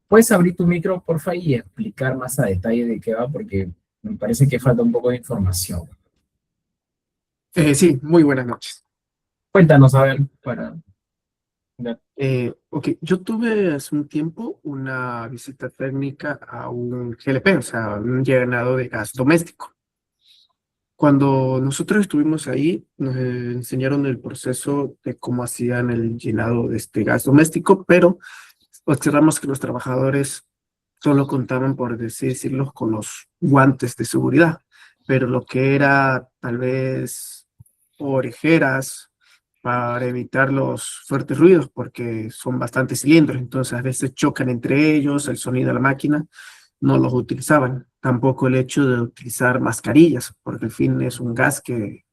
¿Puedes abrir tu micro, porfa, y explicar más a detalle de qué va? Porque me parece que falta un poco de información. Sí, muy buenas noches. Cuéntanos, a ver, para... Ok, yo tuve hace un tiempo una visita técnica a un GLP, o sea, un llenado de gas doméstico. Cuando nosotros estuvimos ahí, nos enseñaron el proceso de cómo hacían el llenado de este gas doméstico, pero observamos que los trabajadores solo contaban, por así decirlo, con los guantes de seguridad, pero lo que era tal vez orejeras para evitar los fuertes ruidos, porque son bastantes cilindros, entonces a veces chocan entre ellos, el sonido de la máquina, no los utilizaban. Tampoco el hecho de utilizar mascarillas, porque al fin es un gas que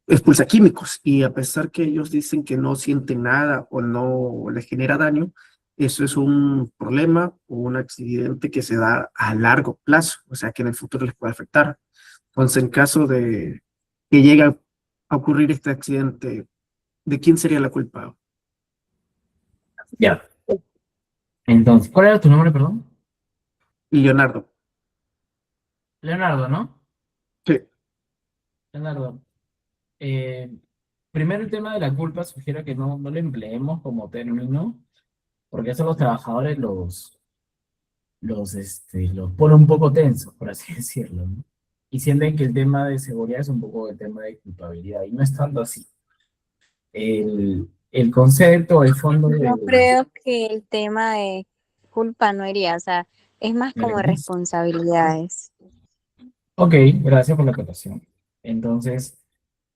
expulsa químicos, y a pesar que ellos dicen que no sienten nada o no les genera daño, eso es un problema o un accidente que se da a largo plazo, o sea que en el futuro les puede afectar. Entonces, en caso de que llegue a ocurrir este accidente, ¿de quién sería la culpa? Ya. Entonces, ¿cuál era tu nombre, perdón? Leonardo. Leonardo, ¿no? Sí. Leonardo. Eh, Primero el tema de la culpa, sugiero que no lo empleemos como término, porque eso los trabajadores los pone un poco tensos, por así decirlo, ¿no? Y sienten que el tema de seguridad es un poco el tema de culpabilidad, y no es tanto así. El concepto, el fondo Yo creo que el tema de culpa no iría, o sea, es más como responsabilidades. Ok, gracias por la acotación. Entonces,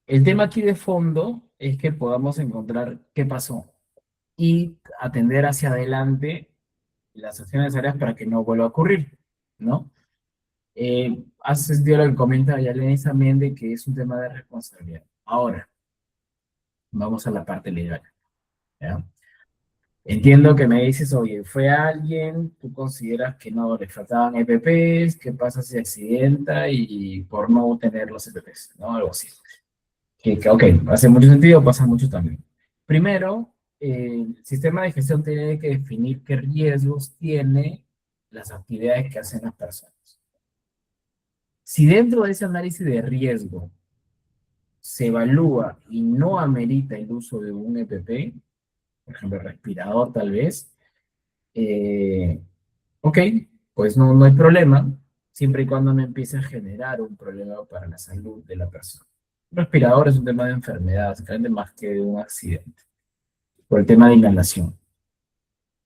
el tema aquí de fondo es que podamos encontrar qué pasó y atender hacia adelante las acciones necesarias para que no vuelva a ocurrir, ¿no? Hace sentido lo que comenta Yalenis también de que es un tema de responsabilidad. Ahora, vamos a la parte legal, ¿ya? Entiendo que me dices, oye, fue alguien, tú consideras que no le faltaban EPPs, ¿qué pasa si accidenta y por no tener los EPPs? ¿No? Algo así. Ok, hace mucho sentido, pasa mucho también. Primero, el sistema de gestión tiene que definir qué riesgos tiene las actividades que hacen las personas. Si dentro de ese análisis de riesgo se evalúa y no amerita el uso de un EPP, por ejemplo, respirador tal vez, eh, ok, pues no hay problema, siempre y cuando no empiece a generar un problema para la salud de la persona. Un respirador es un tema de enfermedad, básicamente más que de un accidente, por el tema de inhalación.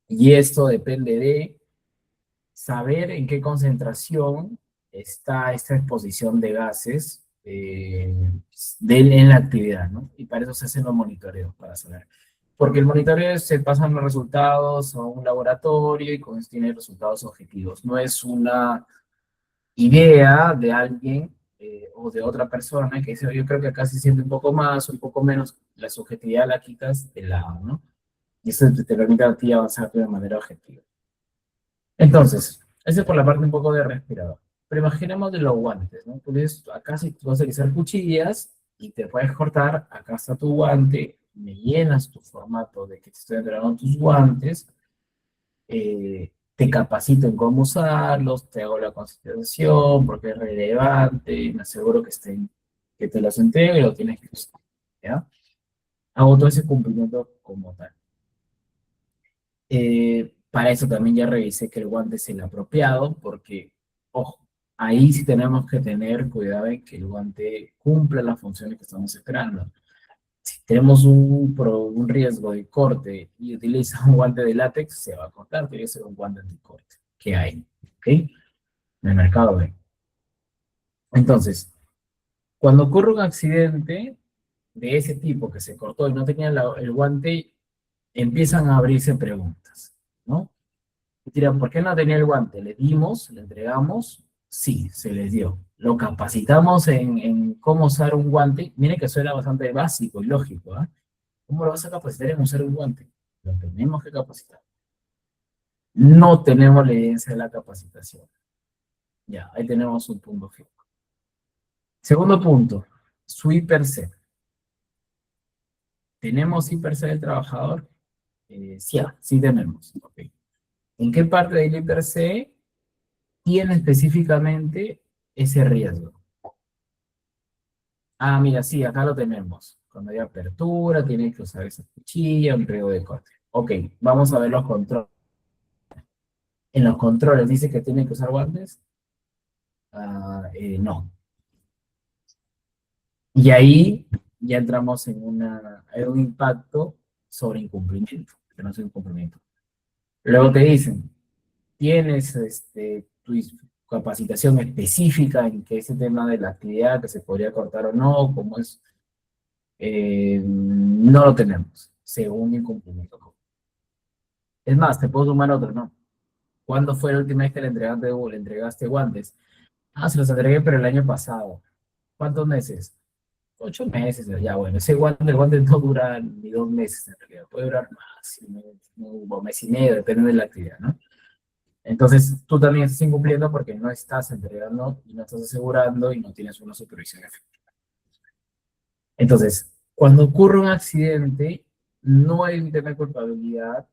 Y esto depende de saber en qué concentración está esta exposición de gases en la actividad, ¿no? Y para eso se hacen los monitoreos, para saber. Porque el monitoreo se pasan los resultados a un laboratorio y con eso tiene resultados objetivos. No es una idea de alguien o de otra persona que dice, yo creo que acá se siente un poco más, un poco menos, la subjetividad la quitas de lado, ¿no? Y eso te permite a ti avanzar de manera objetiva. Entonces, ese es por la parte un poco de respirador. Pero imaginemos de los guantes, ¿no? Tú dices, acá si tú vas a utilizar cuchillas y te puedes cortar, acá está tu guante, me llenas tu formato de que te estoy entregando tus guantes, te capacito en cómo usarlos, te hago la consideración porque es relevante, me aseguro que te los entregue y lo tienes que usar, ¿ya? Hago todo ese cumplimiento como tal. Para eso también ya revisé que el guante es el apropiado, porque, ojo, ahí sí tenemos que tener cuidado en que el guante cumpla las funciones que estamos esperando. Si tenemos un riesgo de corte y utiliza un guante de látex, se va a cortar, tiene que ser un guante anticorte. ¿Qué hay? ¿Ok? En el mercado B. Entonces, cuando ocurre un accidente de ese tipo que se cortó y no tenía el guante, empiezan a abrirse preguntas, ¿no? Y dirán, ¿por qué no tenía el guante? ¿Le dimos? ¿Le entregamos? Sí, se les dio. Lo capacitamos en cómo usar un guante. Mire que suena bastante básico y lógico, ¿ah? ¿Cómo lo vas a capacitar en usar un guante? Lo tenemos que capacitar. No tenemos la evidencia de la capacitación. Ya, ahí tenemos un punto fijo. Segundo punto, su IPC. ¿Tenemos IPC del trabajador? Sí, sí tenemos. Okay. ¿En qué parte del IPC tiene específicamente ese riesgo? Ah, mira, sí, acá lo tenemos. Cuando hay apertura, tiene que usar esa cuchilla, un riesgo de corte. Ok, vamos a ver los controles. En los controles dice que tiene que usar guantes. No. Y ahí ya entramos en un impacto sobre incumplimiento, que no es un incumplimiento. Luego te dicen, tienes tu capacitación específica en que ese tema de la actividad que se podría cortar o no, cómo es, no lo tenemos, según incumplimiento. Es más, te puedo sumar otro, ¿no? ¿Cuándo fue la última vez que le entregaste guantes? Ah, se los entregué, pero el año pasado. ¿Cuántos meses? 8 meses, ya bueno, el guante no dura ni 2 meses en realidad, puede durar más, un mes y medio, depende de la actividad, ¿no? Entonces, tú también estás incumpliendo porque no estás entregando y no estás asegurando y no tienes una supervisión efectiva. Entonces, cuando ocurre un accidente, no hay un tema de culpabilidad,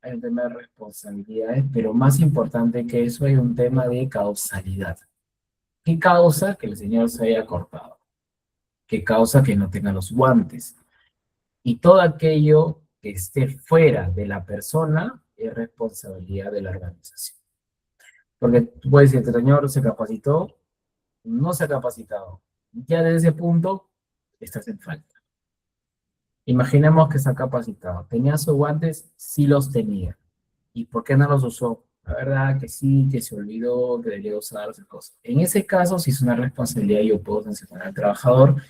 hay un tema de responsabilidades, pero más importante que eso, hay un tema de causalidad. ¿Qué causa que el señor se haya cortado? ¿Qué causa que no tenga los guantes? Y todo aquello que esté fuera de la persona es responsabilidad de la organización. Porque tú puedes decir, este señor se capacitó, no se ha capacitado. Ya desde ese punto, estás en falta. Imaginemos que se ha capacitado. ¿Tenía sus guantes? Sí los tenía. ¿Y por qué no los usó? La verdad que sí, que se olvidó, que debería usar esas cosas. En ese caso, si es una responsabilidad, yo puedo sancionar al trabajador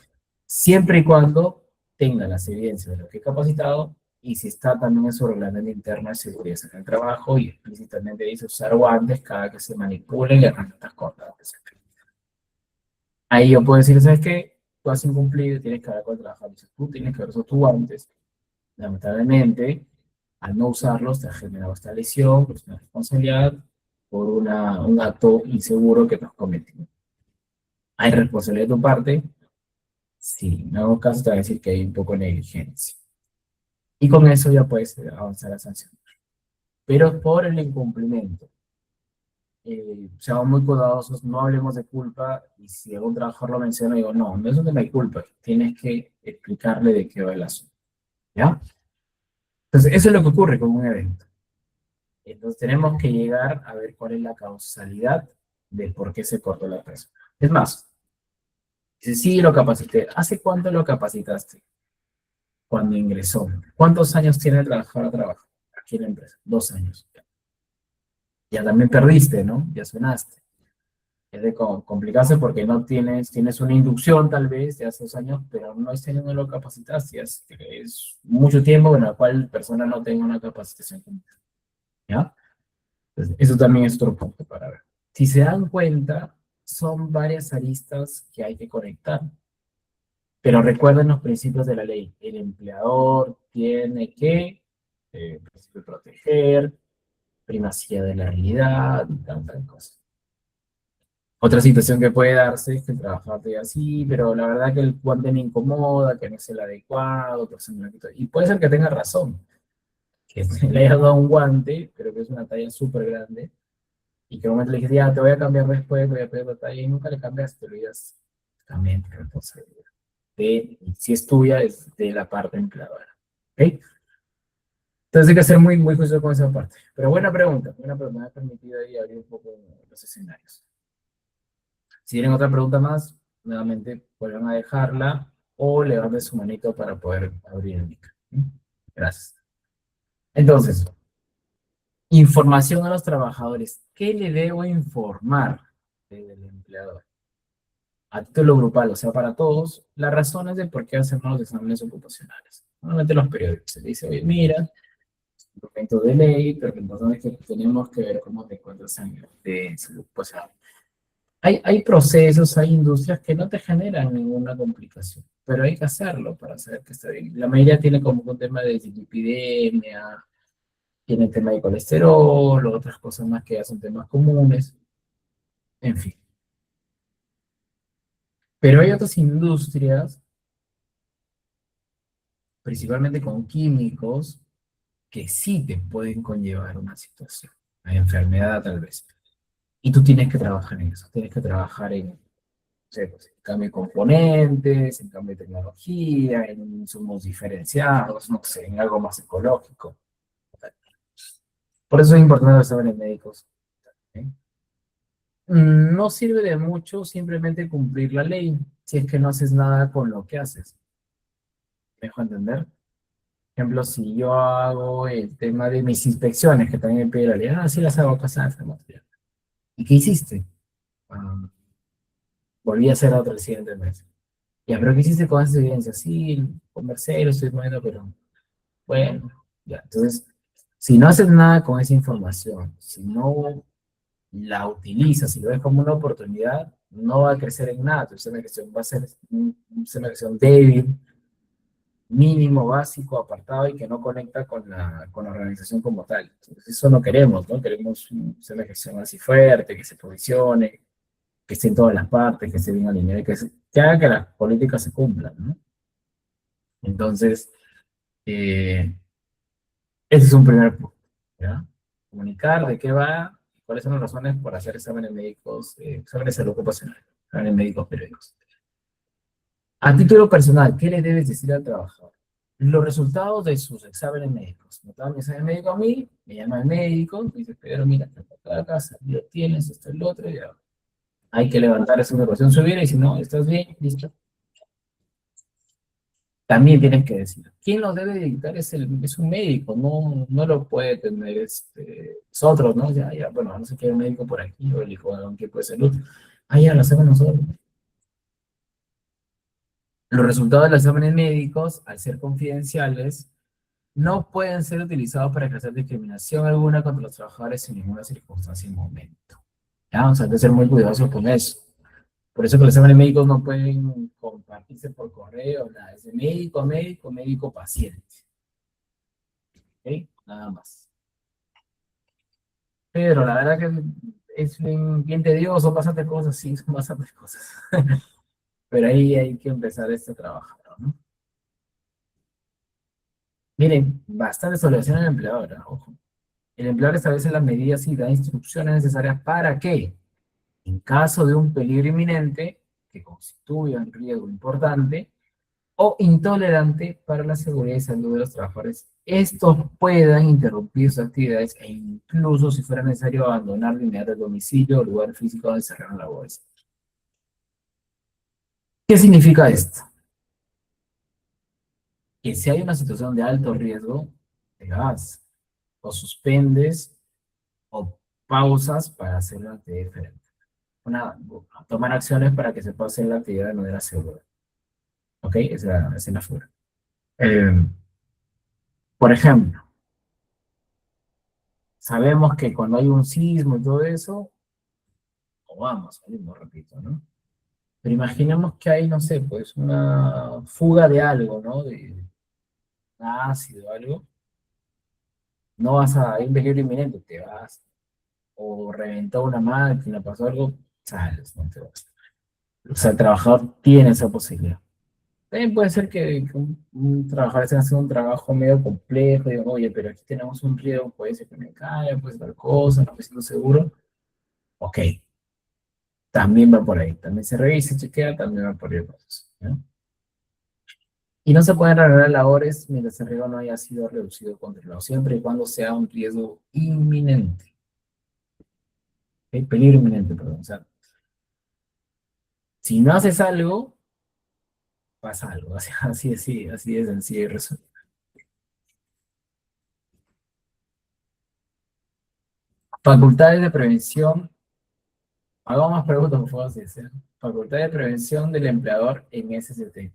siempre y cuando tenga las evidencias de lo que he capacitado y si está también en su reglamento interno de seguridad en el trabajo y explícitamente dice usar guantes cada que se manipulen y herramientas cortas. Ahí yo puedo decir, ¿sabes qué? Tú has incumplido, tienes que hablar con el trabajador. Tú tienes que ver esos tus guantes. Lamentablemente, al no usarlos te ha generado esta lesión, pues una responsabilidad por un acto inseguro que te has cometido. ¿Hay responsabilidad de tu parte? Sí, en algún caso te va a decir que hay un poco de negligencia. Y con eso ya puedes avanzar a sancionar. Pero por el incumplimiento, seamos muy cuidadosos, no hablemos de culpa, y si algún trabajador lo menciona, digo, no, no es donde no hay culpa, tienes que explicarle de qué va el asunto, ¿ya? Entonces, eso es lo que ocurre con un evento. Entonces, tenemos que llegar a ver cuál es la causalidad de por qué se cortó la persona. Es más, dice, sí, lo capacité. ¿Hace cuánto lo capacitaste? Cuando ingresó. ¿Cuántos años tiene el trabajador a trabajo aquí en la empresa? 2 años. Ya también perdiste, ¿no? Ya sonaste. Es de complicarse porque no tienes una inducción tal vez de hace 2 años, pero no es que no lo capacitaste. Es mucho tiempo en el cual la persona no tenga una capacitación completa. ¿Ya? Entonces, eso también es otro punto para ver. Si se dan cuenta, son varias aristas que hay que conectar. Pero recuerden los principios de la ley. El empleador tiene que proteger, primacía de la realidad y tantas cosas. Otra situación que puede darse es que el trabajador te diga, sí, pero la verdad que el guante me incomoda, que no es el adecuado, y puede ser que tenga razón, que le haya dado un guante, pero que es una talla súper grande, y que en un momento le dijiste, ya, te voy a cambiar después, voy a pedir la talla, y nunca le cambiaste, te lo digas, también tu responsabilidad. Si es tuya, es de la parte empleadora. ¿Ok? Entonces hay que ser muy, muy juicioso con esa parte. Pero buena pregunta, me ha permitido ahí abrir un poco los escenarios. Si tienen otra pregunta más, nuevamente vuelvan a dejarla o levanten su manito para poder abrir el micro. Gracias. Entonces, información a los trabajadores. ¿Qué le debo informar del empleador? A título grupal, o sea, para todos, las razones de por qué hacemos los exámenes ocupacionales. Normalmente los periódicos se dice, oye, mira, documento de ley, pero lo importante es que tenemos que ver cómo te encuentras de salud. Pues, hay procesos, hay industrias que no te generan ninguna complicación, pero hay que hacerlo para saber que está bien. La mayoría tiene como un tema de dislipidemia, tiene tema de colesterol, otras cosas más que ya son temas comunes, en fin. Pero hay otras industrias, principalmente con químicos, que sí te pueden conllevar una situación, una enfermedad tal vez. Y tú tienes que trabajar en eso, tienes que trabajar en, no sé, pues, en cambio de componentes, en cambio de tecnología, en insumos diferenciados, no sé, en algo más ecológico. Por eso es importante los exámenes médicos. ¿Sí? No sirve de mucho simplemente cumplir la ley, si es que no haces nada con lo que haces. ¿Me dejo entender? Por ejemplo, si yo hago el tema de mis inspecciones, que también me pide la ley, sí las hago pasar. ¿Y qué hiciste? Ah, volví a hacer otra el siguiente mes. Ya, pero ¿qué hiciste con esas evidencias? Sí, conversé, lo estoy moviendo, pero bueno, ya. Entonces, si no haces nada con esa información, si no la utilizas, si lo ves como una oportunidad, no va a crecer en nada. Tu sistema de gestión va a ser un sistema de gestión débil, mínimo, básico, apartado y que no conecta con la organización como tal. Entonces, eso no queremos, ¿no? Queremos un sistema de gestión así fuerte, que se posicione, que esté en todas las partes, que esté bien alineado, que haga que las políticas se cumplan, ¿no? Entonces, ese es un primer punto, ¿ya? Comunicar de qué va, cuáles son las razones por hacer exámenes médicos, exámenes de salud ocupacional, exámenes médicos periódicos. A título personal, ¿qué le debes decir al trabajador? Los resultados de sus exámenes médicos. Me da mi examen médico a mí, me llama el médico, me dice, pero mira, acá, casa, lo tienes, esto, el otro, ya. Hay que levantar esa información, subir y si no, estás bien, listo. También tienes que decir, ¿quién lo debe dictar? Es un médico, no lo puede tener nosotros, ¿no? Ya, bueno, no sé qué médico por aquí, o el hijo de un equipo de salud. Ya lo hacemos nosotros. Los resultados de los exámenes médicos, al ser confidenciales, no pueden ser utilizados para ejercer discriminación alguna contra los trabajadores en ninguna circunstancia y momento. ¿Ya? O sea, hay que ser muy cuidadosos con eso. Por eso que los exámenes médicos no pueden compartirse por correo, nada. Es de médico a médico, médico paciente. ¿Okay? nada más. Pedro, la verdad que es bien tedioso, bastante cosas, sí, son bastantes cosas. Pero ahí hay que empezar este trabajo, ¿no? Miren, bastante obligaciones del empleador, ojo. El empleador establece las medidas y da instrucciones necesarias para que, en caso de un peligro inminente, que constituya un riesgo importante o intolerante para la seguridad y salud de los trabajadores, estos puedan interrumpir sus actividades e incluso, si fuera necesario, abandonar de inmediato el domicilio o lugar físico donde se realizan labores. ¿Qué significa esto? Que si hay una situación de alto riesgo, te vas o suspendes o pausas para hacer una actividad diferente. Tomar acciones para que se pueda hacer la actividad de manera segura. ¿Ok? Esa es la figura. Por ejemplo, sabemos que cuando hay un sismo y todo eso, o vamos, mismo, repito, ¿no? Pero imaginemos que hay, no sé, pues una fuga de algo, ¿no? De ácido o algo. No vas a, hay un peligro inminente, te vas. O reventó una máquina, pasó algo, sales, no te vas. O sea, el trabajador tiene esa posibilidad. También puede ser que un trabajador esté haciendo un trabajo medio complejo, digo, oye, pero aquí tenemos un riesgo, puede ser que me caiga, puede ser tal cosa, no me siento seguro. Ok, también va por ahí, también se revisa, chequea, también va por ahí el proceso, ¿no? Y no se pueden reanudar labores mientras el riesgo no haya sido reducido o controlado, siempre y cuando sea un riesgo inminente. ¿Ok? Peligro inminente, perdón. O sea, si no haces algo, pasa algo. Así de sencillo y resuelto. Facultades de prevención. Hagamos más preguntas, por favor, si desean. Facultad de prevención del empleador en SST.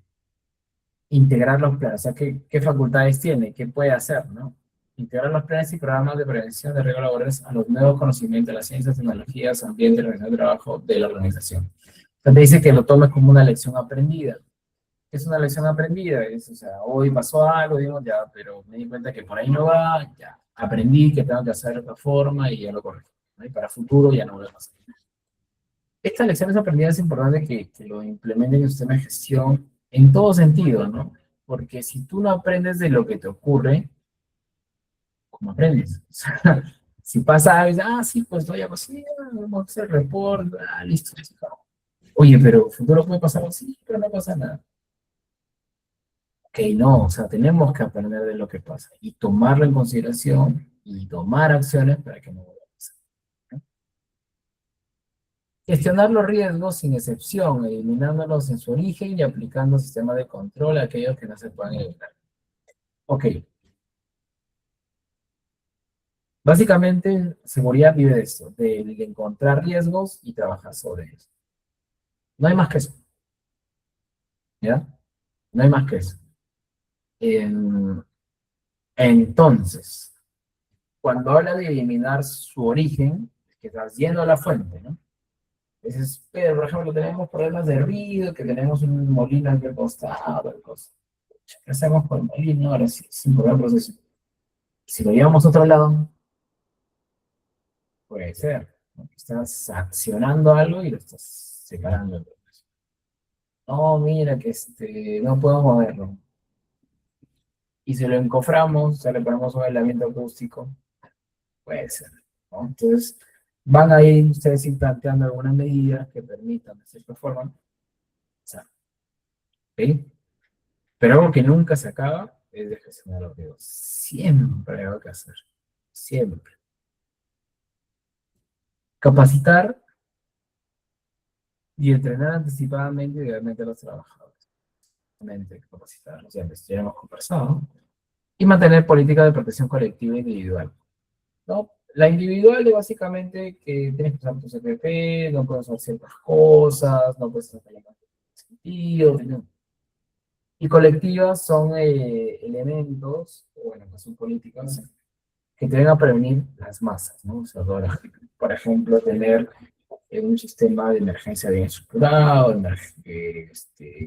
Integrar los planes. O sea, ¿qué facultades tiene? ¿Qué puede hacer, no? Integrar los planes y programas de prevención de riesgos laborales a los nuevos conocimientos de las ciencias, tecnologías, ambiente y organización de trabajo de la organización. Entonces dice que lo tomes como una lección aprendida. Es una lección aprendida, es, o sea, hoy pasó algo, digamos, ya, pero me di cuenta que por ahí no va, ya, aprendí que tengo que hacer de otra forma y ya lo corregí, ¿no? Y para futuro ya no vuelve a pasar. Estas lecciones aprendidas es importante que lo implementen en el sistema de gestión en todo sentido, ¿no? Porque si tú no aprendes de lo que te ocurre, ¿cómo aprendes? O sea, si pasa algo, dices, sí, pues voy a cocinar, vamos a hacer report, listo. Oye, pero futuro puede pasar así, pero no pasa nada. Ok, no, o sea, tenemos que aprender de lo que pasa y tomarlo en consideración y tomar acciones para que no vuelva a pasar, ¿no? Gestionar los riesgos sin excepción, eliminándolos en su origen y aplicando sistemas de control a aquellos que no se puedan eliminar. Ok. Básicamente, seguridad vive de esto, de encontrar riesgos y trabajar sobre ellos. No hay más que eso. ¿Ya? No hay más que eso. Entonces, cuando habla de eliminar su origen, es que estás yendo a la fuente, ¿no? Entonces, pero, por ejemplo, tenemos problemas de ruido, que tenemos un molino aquí al costado, ¿qué hacemos con el molino? Ahora sí, sin poner proceso. Si lo llevamos a otro lado, puede ser, ¿no? Estás accionando algo y lo estás separando. No, mira que no puedo moverlo. Y si lo encoframos, o sea, le ponemos un aislamiento acústico, puede ser, ¿no? Entonces, van a ir ustedes ir planteando algunas medidas que permitan, de cierta forma, o sea, ¿ok? Pero algo que nunca se acaba es de gestionar los riesgos. Siempre hay algo que hacer. Siempre. Capacitar y entrenar anticipadamente y idealmente a los trabajadores. Capacitarlos, ya hemos conversado. Y mantener políticas de protección colectiva e individual, ¿no? La individual es básicamente que tienes que usar tu CPP, no puedes usar ciertas cosas, no puedes hacer sentido, ¿no? Y colectivas son elementos, bueno, que son políticas, que te van a prevenir las masas, ¿no? O sea, por ejemplo, tener un sistema de emergencia bien estructurado,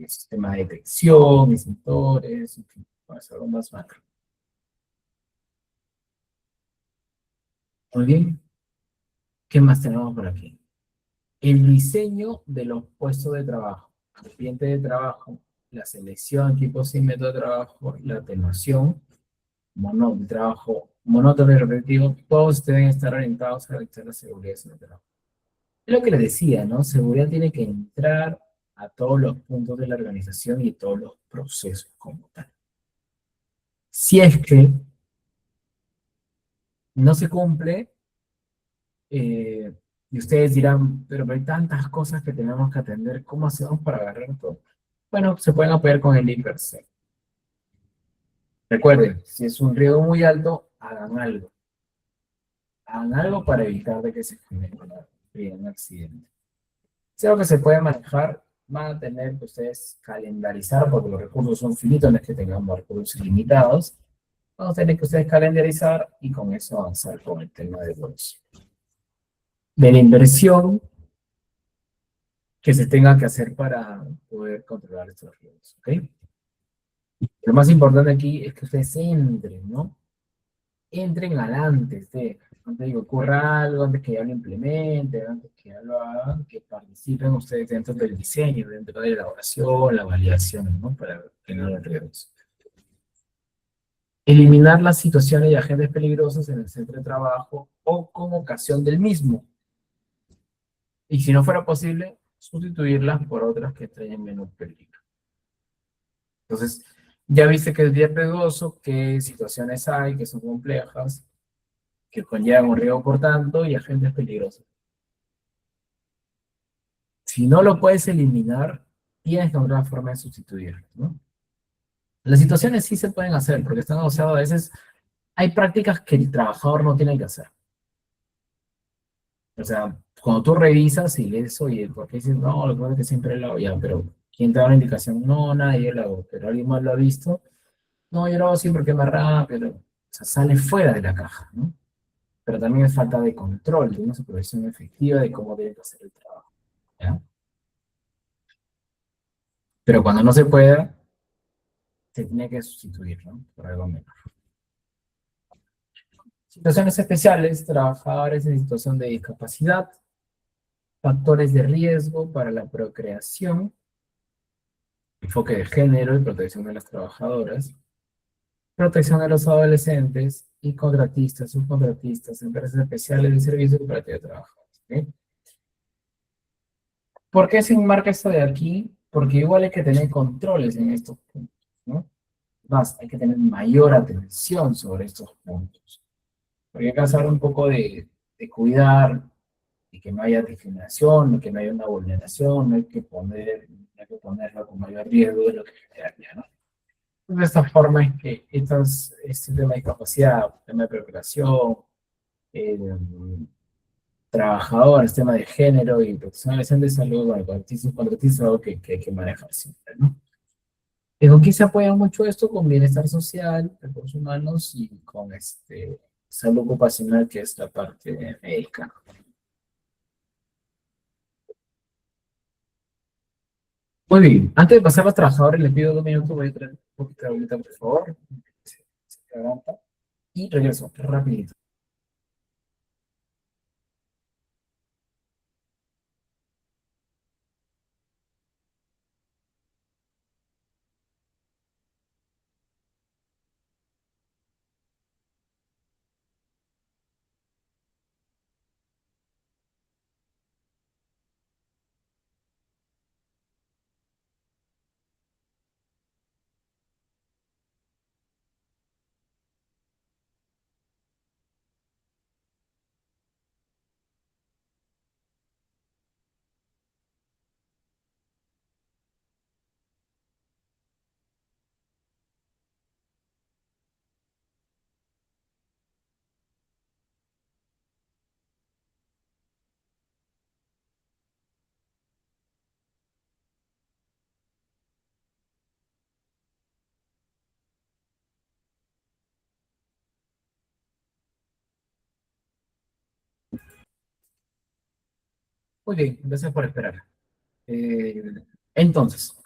sistema de detección, sensores, en fin, para algo más macro. Muy bien. ¿Qué más tenemos por aquí? El diseño de los puestos de trabajo, ambiente de trabajo, la selección, equipos y método de trabajo, la atenuación, de trabajo monótono y repetitivo, todos deben estar orientados a realizar la seguridad en el trabajo. Es lo que les decía, ¿no? Seguridad tiene que entrar a todos los puntos de la organización y todos los procesos como tal. Si es que no se cumple, y ustedes dirán, pero hay tantas cosas que tenemos que atender, ¿cómo hacemos para agarrar todo? Bueno, se pueden apoyar con el IPRC. Recuerden, si es un riesgo muy alto, hagan algo. Hagan algo para evitar de que se genere un accidente. Si es algo que se puede manejar, van a tener que ustedes calendarizar, porque los recursos son finitos, no es que tengamos recursos ilimitados. Vamos a tener que ustedes calendarizar y con eso avanzar con el tema de la inversión que se tenga que hacer para poder controlar estos riesgos, ¿ok? Lo más importante aquí es que ustedes entren, ¿no? Entren antes antes de que ocurra algo, antes que ya lo implementen, antes que ya lo hagan, que participen ustedes dentro del diseño, dentro de la elaboración, la validación, ¿no? Para que no haya riesgos. Eliminar las situaciones y agentes peligrosos en el centro de trabajo o con ocasión del mismo. Y si no fuera posible, sustituirlas por otras que traigan menos peligro. Entonces, ya viste que es bien riesgoso, qué situaciones hay que son complejas, que conllevan un riesgo por tanto y agentes peligrosos. Si no lo puedes eliminar, tienes que encontrar una forma de sustituirlo, ¿no? Las situaciones sí se pueden hacer, porque están asociadas a veces, hay prácticas que el trabajador no tiene que hacer. O sea, cuando tú revisas y lees, oye, ¿por qué dices, no, lo que pasa es que siempre lo hago ya, pero ¿quién te da la indicación? No, nadie lo hago, pero alguien más lo ha visto. No, yo lo hago así porque es más rápido. O sea, sale fuera de la caja, ¿no? Pero también es falta de control, de una supervisión efectiva de cómo debe hacer el trabajo, ¿ya? Pero cuando no se pueda, se tiene que sustituir, ¿no? Por algo menos. Situaciones especiales, trabajadores en situación de discapacidad, factores de riesgo para la procreación, enfoque de género y protección de las trabajadoras, protección de los adolescentes y contratistas, subcontratistas, empresas especiales de servicio y cooperativa de trabajadores, ¿ok? ¿Por qué se enmarca esto de aquí? Porque igual hay que tener controles en estos puntos, ¿no? Más, hay que tener mayor atención sobre estos puntos. Porque hay que hacer un poco de cuidar, de que no haya discriminación, de que no haya una vulneración, no hay que ponerlo con mayor riesgo de lo que generaría, ¿no? De esta forma es que este tema de discapacidad, tema de procreación, eh, trabajadores, tema de género y protección de salud, bueno, contratistas es algo que hay que manejar siempre, ¿no? ¿Con quién se apoya mucho esto? Con bienestar social, recursos humanos y con salud ocupacional, que es la parte médica. Muy bien, antes de pasar a los trabajadores, les pido 2 minutos, voy a traer un poquito de agüita, por favor. Se garanta. Y regreso, rapidito. Muy bien, gracias por esperar. Eh, entonces,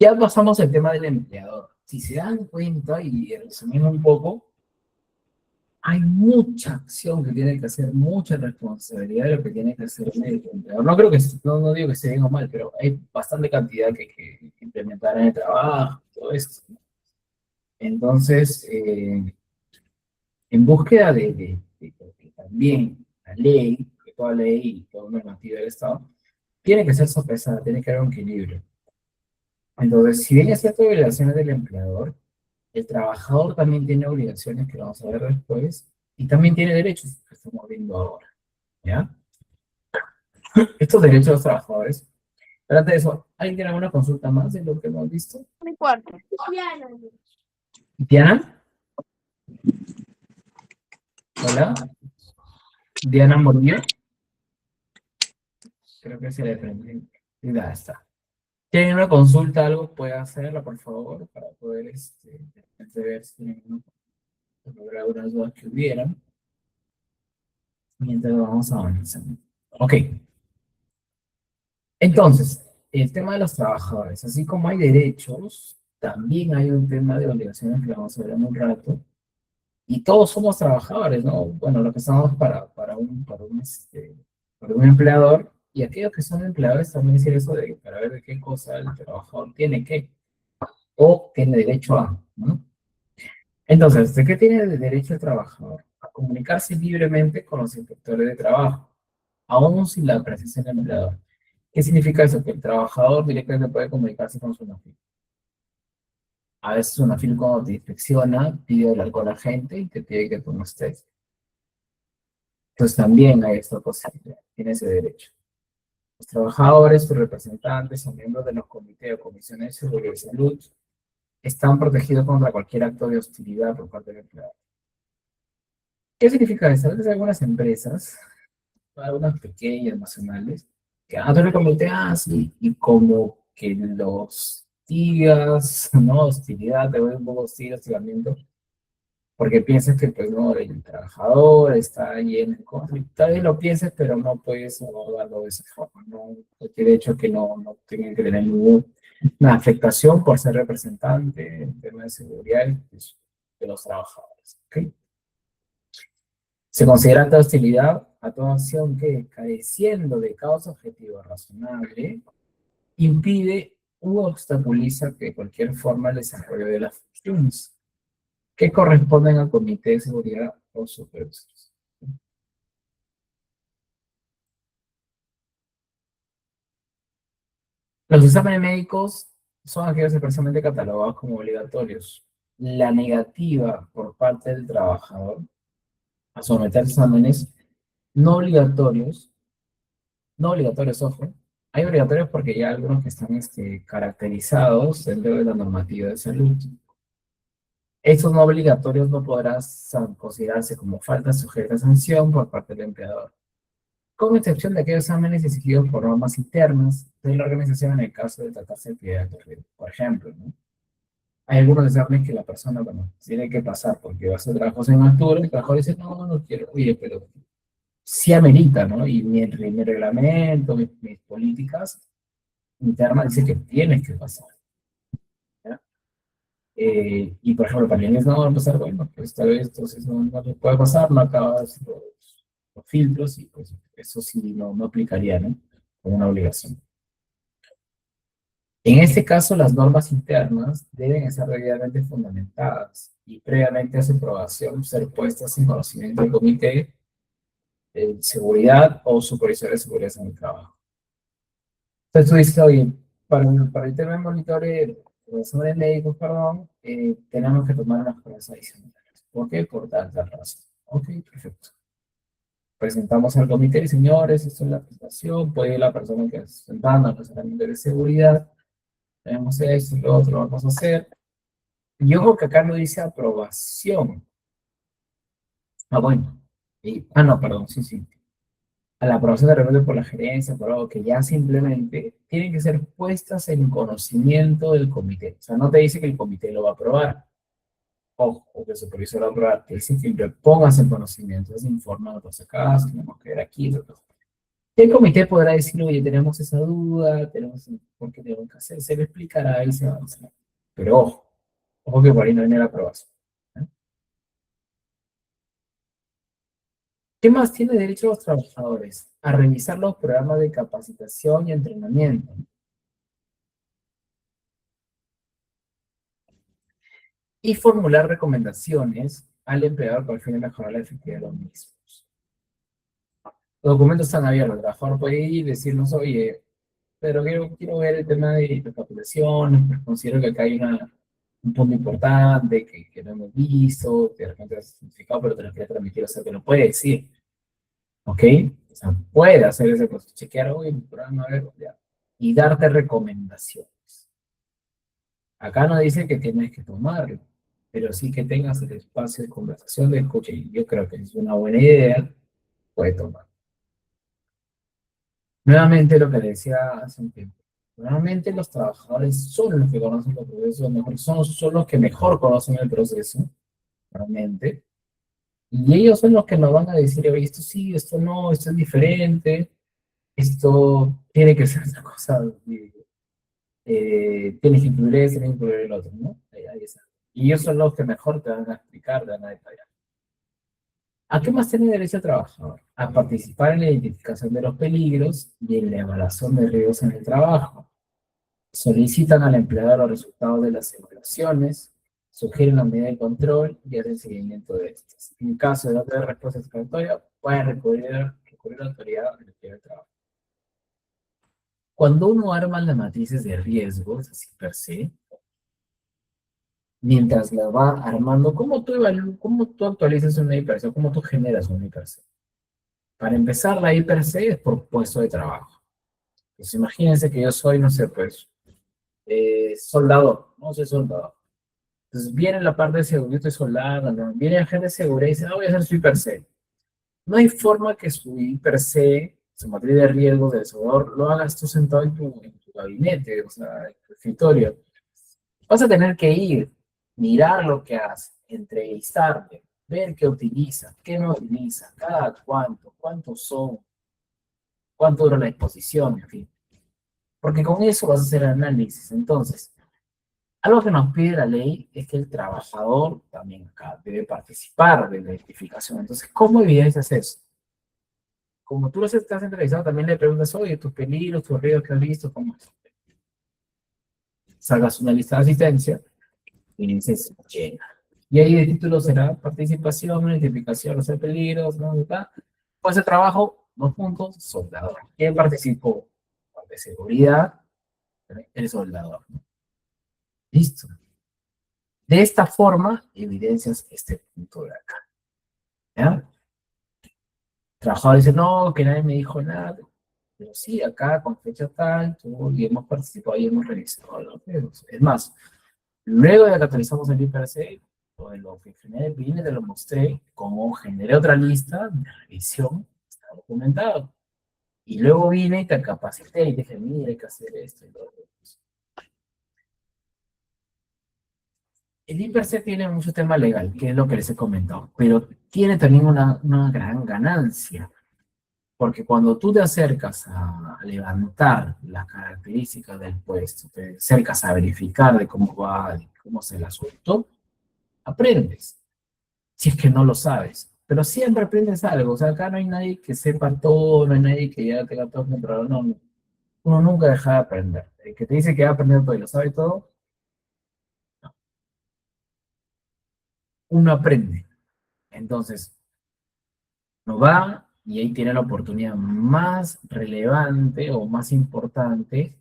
ya pasamos el tema del empleador. Si se dan cuenta y resumiendo un poco, hay mucha acción que tiene que hacer, mucha responsabilidad de lo que tiene que hacer el empleador. No creo que, no digo que esté bien o mal, pero hay bastante cantidad que implementar en el trabajo, todo esto. Entonces, en búsqueda de que también la ley, que toda ley y toda normativa del Estado, tiene que ser sopesada, tiene que haber un equilibrio. Entonces, si bien es cierto obligaciones del empleador, el trabajador también tiene obligaciones que vamos a ver después, y también tiene derechos que estamos viendo ahora, ¿ya? Estos derechos de los trabajadores. Pero antes de eso, ¿alguien tiene alguna consulta más de lo que hemos visto? Mi cuarto. ¿Diana? Hola. ¿Diana Morillo? Creo que se le prende. Y ya está. ¿Tienen una consulta, algo? Puede hacerla, por favor, para poder ver si tienen algunas dudas que hubieran. Mientras vamos avanzando. Ok. Entonces, el tema de los trabajadores, así como hay derechos, también hay un tema de obligaciones que vamos a ver en un rato. Y todos somos trabajadores, ¿no? Bueno, lo que estamos para un empleador, y aquellos que son empleadores también decir eso de para ver de qué cosa el trabajador tiene que, o tiene derecho a, ¿no? Entonces, ¿de qué tiene derecho el trabajador? A comunicarse libremente con los inspectores de trabajo, aún sin la presencia del empleador. ¿Qué significa eso? Que el trabajador directamente puede comunicarse con su NAFIL. A veces una NAFIL cuando te inspecciona, pide hablar con la gente y te pide que tú no estés. Entonces también hay esta posibilidad, tiene ese derecho. Los trabajadores, sus representantes o miembros de los comités o comisiones de seguridad y salud están protegidos contra cualquier acto de hostilidad por parte del empleador. ¿Qué significa esto? A veces hay algunas empresas, algunas pequeñas, nacionales, que hacen el comité así, y como que los digas, ¿no? Hostilidad, te voy un poco hostil, hostigamiento, porque piensas que, pues, no, el trabajador está lleno de cosas, y tal vez lo pienses, pero no puedes abordarlo de esa forma, ¿no? Porque de hecho que no tienen que tener ninguna afectación por ser representante en temas de seguridad pues, de los trabajadores, ¿ok? Se considera esta hostilidad a toda acción que, careciendo de causa objetiva razonable, impide u obstaculiza de cualquier forma el desarrollo de las funciones que corresponden al Comité de Seguridad o Supervisores. Los exámenes médicos son aquellos expresamente catalogados como obligatorios. La negativa por parte del trabajador a someter exámenes no obligatorios, ojo, hay obligatorios porque ya hay algunos que están caracterizados dentro de la normativa de salud. Estos no obligatorios no podrán considerarse como faltas sujetas a sanción por parte del empleador, con excepción de aquellos exámenes exigidos por normas internas de la organización en el caso de tratarse de actividad de riesgo. Por ejemplo, ¿no? Hay algunos exámenes que la persona, bueno, tiene que pasar porque va a hacer trabajos en altura, y el trabajador dice, no quiero, oye, pero sí amerita, ¿no? Y mi reglamento, mis políticas internas dice que tienes que pasar. ¿Ya? Y por ejemplo, para el inglés no va a pasar, bueno, pues tal vez entonces no se puede pasar, no acabas los filtros y pues eso sí no aplicaría, ¿no? Como una obligación. En este caso, las normas internas deben estar debidamente fundamentadas y previamente a su aprobación ser puestas en conocimiento del comité de seguridad o supervisor de seguridad en el trabajo. Entonces tú dices, oye, para el tema de monitoreo, de médicos, perdón, tenemos que tomar unas pruebas adicionales. ¿Por qué? Por tal razón. Ok, perfecto. Presentamos al comité y señores, esto es la presentación, puede ir la persona que está sentando al personal de seguridad, tenemos esto, lo otro, vamos a hacer. Y ojo que acá no dice aprobación. Ah, bueno. No, perdón, sí. A la aprobación de repente por la gerencia, por algo que ya simplemente tienen que ser puestas en conocimiento del comité. O sea, no te dice que el comité lo va a aprobar, o que el supervisor lo va a aprobar, te dice que lo pongas en conocimiento, es informado por si acaso, tenemos que ver aquí, el comité podrá decir, oye, tenemos esa duda, tenemos por qué tenemos que hacer, se le explicará y se avanzará. Pero ojo que por ahí no viene la aprobación. ¿Qué más tienen derecho los trabajadores? A revisar los programas de capacitación y entrenamiento. Y formular recomendaciones al empleador con el fin de mejorar la efectividad de los mismos. Los documentos están abiertos. El trabajador puede ir y decirnos, oye, pero quiero ver el tema de capitulación, pues considero que acá hay un punto importante que no hemos visto, que de repente has significado, pero te lo quería transmitir, o sea, te lo puede decir, ¿ok? O sea, puede hacer ese proceso, chequear, oye, mi programa, a ver, ya, y darte recomendaciones. Acá no dice que tienes que tomarlo, pero sí que tengas el espacio de conversación de escucha, y yo creo que es una buena idea, puede tomar. Nuevamente lo que le decía hace un tiempo. Normalmente los trabajadores son los que conocen los procesos mejor, son los que mejor conocen el proceso, realmente. Y ellos son los que nos van a decir, oye, esto sí, esto no, esto es diferente, esto tiene que ser una cosa, tienes que incluir eso, tienes que incluir el otro, ¿no? Ahí está. Y ellos son los que mejor te van a explicar, te van a detallar. ¿A qué más tiene derecho el trabajador? A participar en la identificación de los peligros y en la evaluación de riesgos en el trabajo. Solicitan al empleador los resultados de las evaluaciones, sugieren la medida de control y hacen seguimiento de estas. En caso de no tener respuesta satisfactoria, pueden recurrir a la autoridad del trabajo. Cuando uno arma las matrices de riesgos, así per se, mientras la va armando, cómo tú actualizas una IPRC? ¿Cómo tú generas una IPRC? Para empezar, la IPRC es por puesto de trabajo. Pues imagínense que yo soy, no sé, pues, soldador, no soy soldador. Entonces viene la parte de seguridad, yo estoy soldado, ¿no? Viene la gente de seguridad y dice, no, voy a hacer su IPRC. No hay forma que su IPRC, su matriz de riesgos del soldador, lo hagas tú sentado en tu gabinete, o sea, en tu escritorio. Vas a tener que ir, mirar lo que hace, entrevistarle, ver qué utiliza, qué no utiliza, cada cuántos son, cuánto dura la exposición, en fin. Porque con eso vas a hacer análisis. Entonces, algo que nos pide la ley es que el trabajador también acá debe participar de la identificación. Entonces, ¿cómo evidencias eso? Como tú los estás entrevistando, también le preguntas, oye, tus peligros, tus riesgos que has visto, ¿cómo es? Salgas una lista de asistencia y dices, llena. Y ahí el título será participación, identificación, los peligros, ¿no? Pues el trabajo, 2 puntos, soldador. ¿Quién participó? De seguridad, el soldador. Listo. De esta forma, evidencias este punto de acá. ¿Ya? El trabajador dice, no, que nadie me dijo nada. Pero sí, acá, con fecha tal, tú y hemos participado y hemos revisado los riesgos. Es más, luego de que actualizamos el IPRC, lo que generé el PIN, te lo mostré, como generé otra lista de revisión, está documentado. Y luego vine y te capacité y te dije, mira, hay que hacer esto y lo otro. El IPRC tiene mucho tema legal, que es lo que les he comentado, pero tiene también una gran ganancia, porque cuando tú te acercas a levantar las características del puesto, te acercas a verificar de cómo va, de cómo es el asunto, aprendes, si es que no lo sabes, pero siempre aprendes algo. O sea, acá no hay nadie que sepa todo, no hay nadie que ya tenga todo controlado, no, uno nunca deja de aprender. El que te dice que va a aprender todo y lo sabe todo, uno aprende. Entonces, no va y ahí tiene la oportunidad más relevante o más importante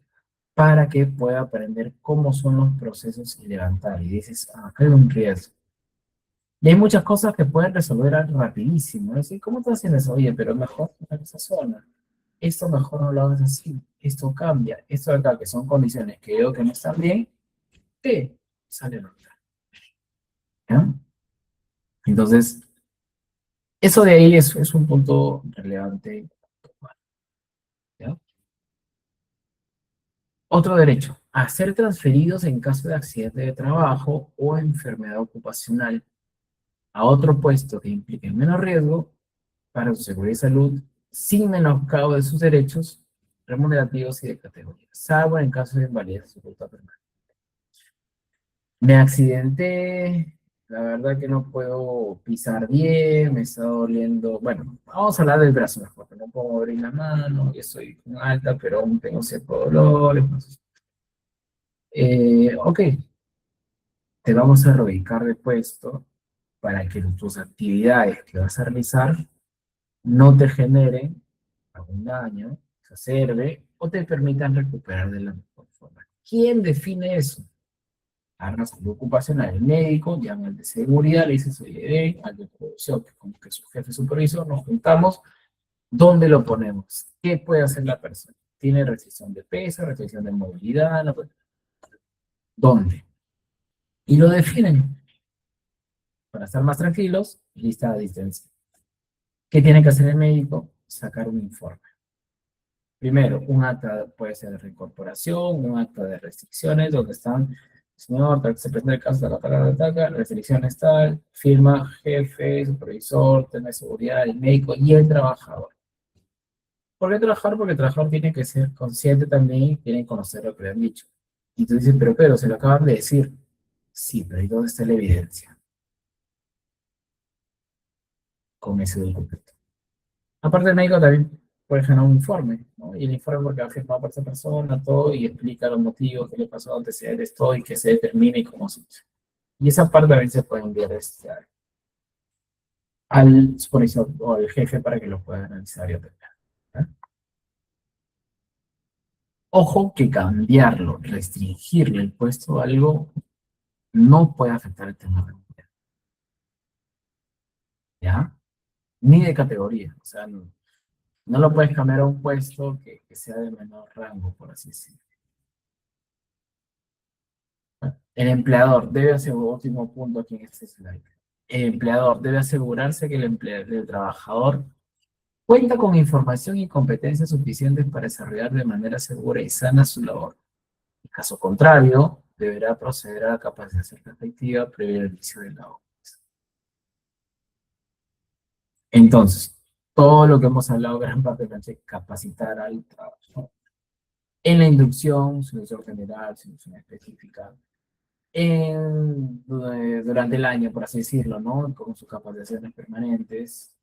para que pueda aprender cómo son los procesos y levantar. Y dices, ah, acá hay un riesgo. Y hay muchas cosas que pueden resolver rapidísimo. Es decir, ¿cómo estás haciendo eso? Oye, pero mejor en esa zona. Esto mejor no lo hagas así. Esto cambia. Esto de acá, que son condiciones que veo que no están bien, ¿qué? Sale nota. ¿Ya? Entonces, eso de ahí es un punto relevante. ¿Ya? Otro derecho, a ser transferidos en caso de accidente de trabajo o enfermedad ocupacional a otro puesto que implique menos riesgo para su seguridad y salud, sin menoscabo de sus derechos remunerativos y de categoría, salvo en caso de invalidez de su facultad permanente. Me accidenté, la verdad que no puedo pisar bien, me está doliendo. Bueno, vamos a hablar del brazo mejor, porque no puedo abrir la mano, yo soy alta, pero aún tengo cierto dolor. Entonces, ok, te vamos a reubicar de puesto para que tus actividades que vas a realizar no te generen algún daño, exacerbe o te permitan recuperar de la mejor forma. ¿Quién define eso? Agarra su ocupacional, el médico, llama al de seguridad, le dice, oye, al de producción, que como que su jefe supervisor, nos juntamos, ¿dónde lo ponemos? ¿Qué puede hacer la persona? ¿Tiene restricción de peso, restricción de movilidad? No, ¿dónde? Y lo definen. Para estar más tranquilos, lista de asistencia. ¿Qué tiene que hacer el médico? Sacar un informe. Primero, un acta puede ser de reincorporación, un acta de restricciones, donde están, señor, tal que se presenta el caso de la restricciones tal, firma jefe, supervisor, tema de seguridad, el médico y el trabajador. ¿Por qué trabajar? Porque el trabajador tiene que ser consciente también y tiene que conocer lo que le han dicho. Y tú dices, pero, se lo acaban de decir. Sí, pero ¿y dónde está la evidencia? Con ese documento. Aparte el médico también puede generar un informe, ¿no? Y el informe porque ha firmado por esa persona, todo, y explica los motivos, qué le pasó, antecedentes, todo, y que se determine y cómo se hizo. Y esa parte también se puede enviar al supervisor o al jefe para que lo pueda analizar y atender. ¿Eh? Ojo que cambiarlo, restringirle el puesto a algo, no puede afectar el tema de la mujer. ¿Ya? Ni de categoría. O sea, no lo puedes cambiar a un puesto que sea de menor rango, por así decirlo. El empleador debe asegurar, último punto aquí en este slide. El empleador debe asegurarse que el trabajador cuenta con información y competencias suficientes para desarrollar de manera segura y sana su labor. En caso contrario, deberá proceder a la capacitación efectiva previo al inicio de la obra. Entonces, todo lo que hemos hablado, gran parte de capacitar al trabajador. En la inducción, solución general, solución específica, durante el año, por así decirlo, ¿no? Con sus capacitaciones permanentes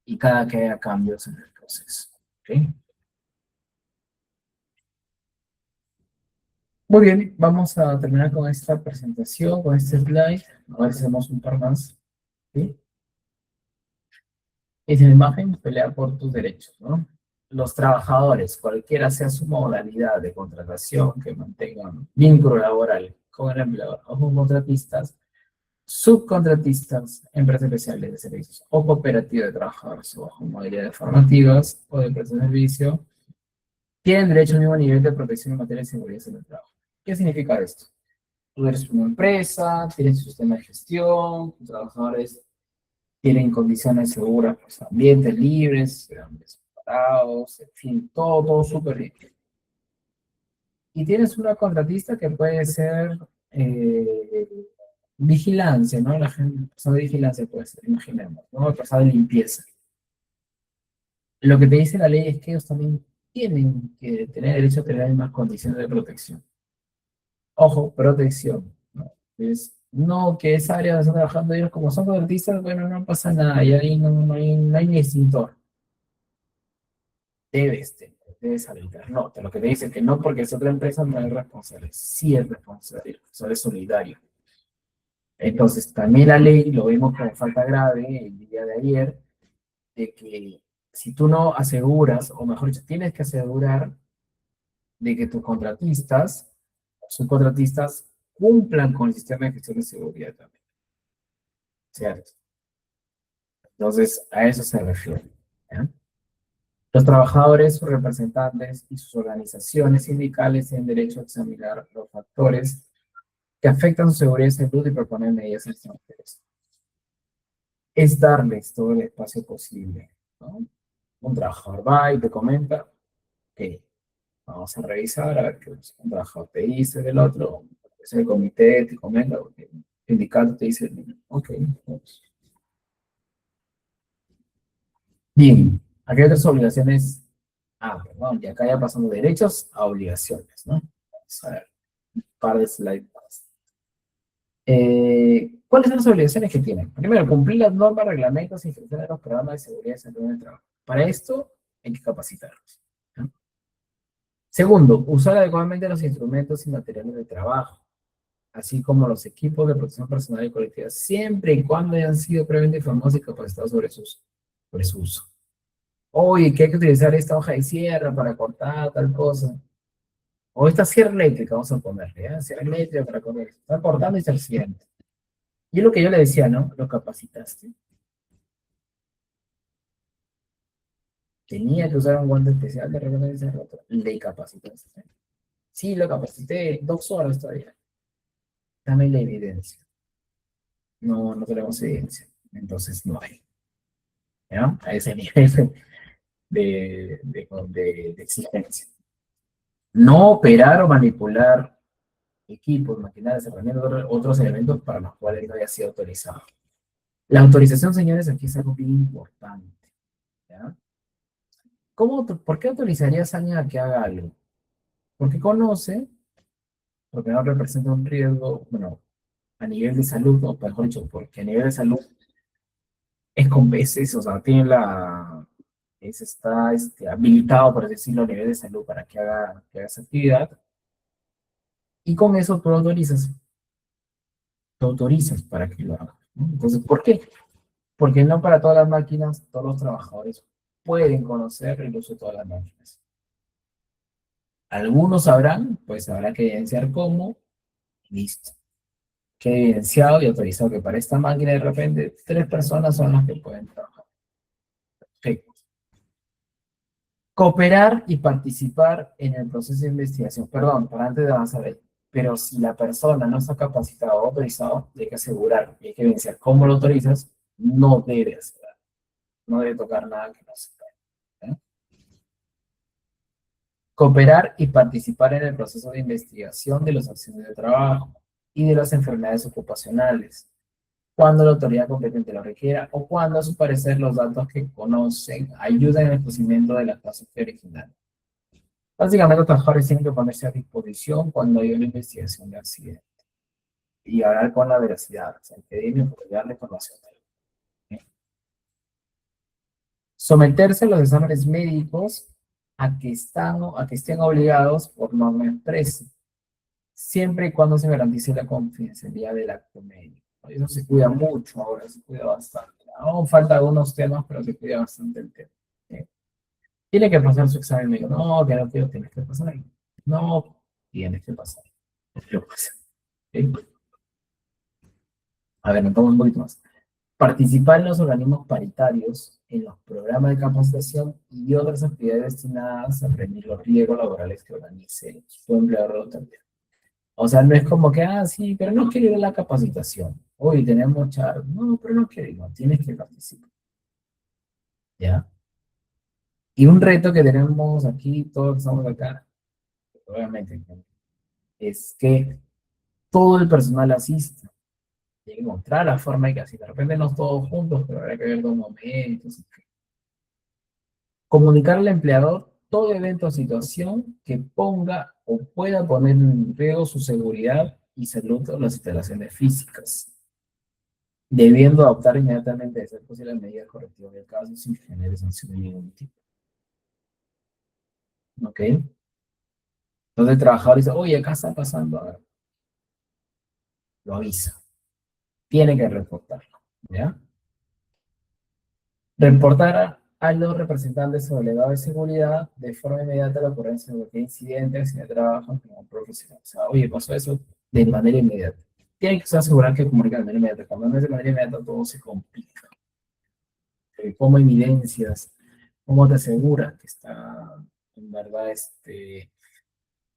y cada que haya cambios en el proceso. ¿Ok? Muy bien, vamos a terminar con esta presentación, con este slide. A ver si hacemos un par más. ¿Sí? Es la imagen, pelea por tus derechos, ¿no? Los trabajadores, cualquiera sea su modalidad de contratación, que mantengan vínculo laboral con el empleador o con contratistas, subcontratistas, empresas especiales de servicios o cooperativas de trabajadores o bajo modalidades formativas o de empresas de servicio, tienen derecho al mismo nivel de protección en materia de seguridad en el trabajo. ¿Qué significa esto? Tú eres una empresa, tienes un sistema de gestión, tus trabajadores tienen condiciones seguras, pues ambientes libres, separados, en fin, todo súper bien. Y tienes una contratista que puede ser vigilancia, ¿no? La gente, persona de vigilancia puede ser, imaginemos, ¿no? Persona de limpieza. Lo que te dice la ley es que ellos también tienen que tener derecho a tener más condiciones de protección. Ojo, protección, ¿no? Es, no que esa área donde están trabajando ellos, como son contratistas, bueno, no pasa nada, y ahí no hay ni extintor. Debes habilitar. No, lo que te dice es que no porque es otra empresa no es responsable. Sí es responsable, es solidario. Entonces, también la ley, lo vimos como falta grave el día de ayer, de que si tú no aseguras, o mejor dicho, tienes que asegurar de que tus contratistas, subcontratistas, cumplan con el sistema de gestión de seguridad también. ¿Cierto? Entonces, a eso se refiere. ¿Ya? Los trabajadores, sus representantes y sus organizaciones sindicales tienen derecho a examinar los factores que afectan su seguridad y salud y proponer medidas extranjeras. Es darles todo el espacio posible, ¿no? Un trabajador va y te comenta, ok, vamos a revisar, a ver qué un trabajador te dice del otro, es el comité te comenta, el sindicato te dice, ok, vamos. Bien, aquí hay otras obligaciones. Perdón, y acá ya pasamos de derechos a obligaciones, ¿no? Vamos a ver, un par de slides más. ¿Cuáles son las obligaciones que tienen? Primero, cumplir las normas, reglamentos e instrucciones de los programas de seguridad y salud en el trabajo. Para esto hay que capacitarlos, ¿no? Segundo, usar adecuadamente los instrumentos y materiales de trabajo, así como los equipos de protección personal y colectiva, siempre y cuando hayan sido previamente informados y capacitados sobre su uso. Oye, que hay que utilizar esta hoja de sierra para cortar tal cosa. O esta sierra eléctrica, vamos a ponerle, ¿ya? Sierra eléctrica para cortar. Está cortando y está siguiente. Y es lo que yo le decía, ¿no? Lo capacitaste. Tenía que usar un guante especial de repente ese rato. Le capacitaste. Sí, lo capacité 2 horas todavía. Dame la evidencia. No, no tenemos evidencia. Entonces no hay. ¿Ya? A ese nivel de exigencia. No operar o manipular equipos, maquinarias, herramientas, otros elementos para los cuales no haya sido autorizado. La autorización, señores, aquí es algo bien importante. ¿Ya? ¿Por qué autorizarías a alguien a que haga algo? Porque conoce, porque no representa un riesgo, bueno, a nivel de salud, o mejor dicho, porque a nivel de salud es con veces, o sea, está habilitado, por así decirlo, a nivel de salud para que haga esa actividad, y con eso tú autorizas para que lo haga, ¿no? Entonces, ¿por qué? Porque no para todas las máquinas, todos los trabajadores pueden conocer el uso de todas las máquinas. Algunos sabrán, pues habrá que evidenciar cómo, listo. Que he evidenciado y autorizado que para esta máquina de repente 3 personas son las que pueden trabajar. Perfecto. Cooperar y participar en el proceso de investigación. Perdón, para antes de avanzar ahí. Pero si la persona no está capacitada o autorizado, hay que asegurar y hay que evidenciar cómo lo autorizas, no debe hacer, no debe tocar nada que no se pueda, ¿eh? Cooperar y participar en el proceso de investigación de los accidentes de trabajo y de las enfermedades ocupacionales, cuando la autoridad competente lo requiera o cuando, a su parecer, los datos que conocen ayudan en el conocimiento de la catástrofe original. Básicamente, los trabajadores tienen que ponerse a disposición cuando hay una investigación de accidente y hablar con la veracidad, o sea, pedir y darle información. Someterse a los exámenes médicos a que estén obligados por norma expresa, siempre y cuando se garantice la confidencialidad del acto médico. Eso se cuida mucho ahora, se cuida bastante. Aún falta algunos temas, pero se cuida bastante el tema. ¿Sí? Tiene que pasar su examen médico. No, que no quiero, tienes que pasar. No, tienes que pasar. Lo pasa. ¿Sí? A ver, nos vamos un poquito más. Participar en los organismos paritarios, en los programas de capacitación y otras actividades destinadas a prevenir los riesgos laborales que organice su empleador o tercero. O sea, no es como que, sí, pero no quiero ir a la capacitación. Hoy tenemos charlas. No, pero no quiero ir. No, tienes que participar. ¿Ya? Y un reto que tenemos aquí, todos que estamos acá, obviamente, es que todo el personal asista. Hay que encontrar la forma de que así, de repente no todos juntos, pero habrá que ver los momentos. Comunicar al empleador todo evento o situación que ponga o pueda poner en riesgo su seguridad y salud o las instalaciones físicas, debiendo adoptar inmediatamente, de ser posible, las medidas correctivas del caso sin que genere sanción de ningún tipo. ¿Ok? Entonces el trabajador dice, oye, acá está pasando, a ver, lo avisa. Tiene que reportarlo, ¿ya? Reportar a los representantes o delegados de seguridad de forma inmediata la ocurrencia de cualquier incidente, accidente de trabajo, como profesional. O sea, oye, pasó eso de manera inmediata. Tiene que asegurar que comunican de manera inmediata. Cuando no es de manera inmediata, todo se complica. ¿Cómo evidencias? ¿Cómo te aseguras que está en verdad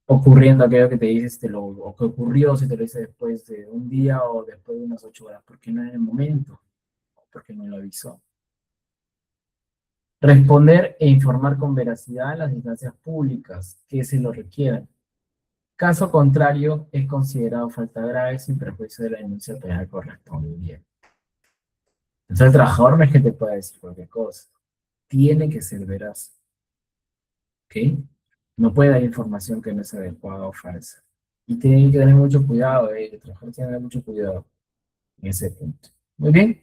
ocurriendo aquello que te dices, o que ocurrió, si te lo dice después de un día o después de unas 8 horas? ¿Por qué no en el momento? ¿Por qué no lo avisó? Responder e informar con veracidad a las instancias públicas que se lo requieran. Caso contrario, es considerado falta grave sin perjuicio de la denuncia penal correspondiente. Entonces el trabajador no es que te pueda decir cualquier cosa. Tiene que ser veraz. ¿Ok? No puede dar información que no es adecuada o falsa. Y tienen que tener mucho cuidado, el trabajador tiene que tener mucho cuidado en ese punto. Muy bien.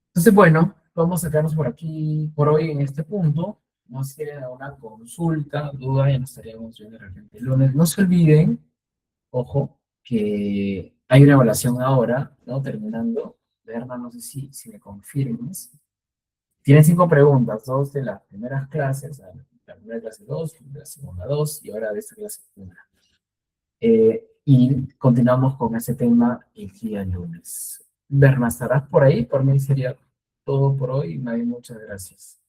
Entonces, bueno, vamos a quedarnos por aquí, por hoy en este punto. No sé si tienen alguna consulta, duda, ya nos estaríamos viendo de repente el lunes. No se olviden, ojo, que hay una evaluación ahora, ¿no? Terminando. Berna, no sé si me confirmes. Tienen 5 preguntas, 2 de las primeras clases, o sea, la primera clase 2, la segunda 2 y ahora de esta clase 1. Y continuamos con ese tema el día lunes. Berna, ¿estarás por ahí? Por mí sería todo por hoy. Nadie, muchas gracias.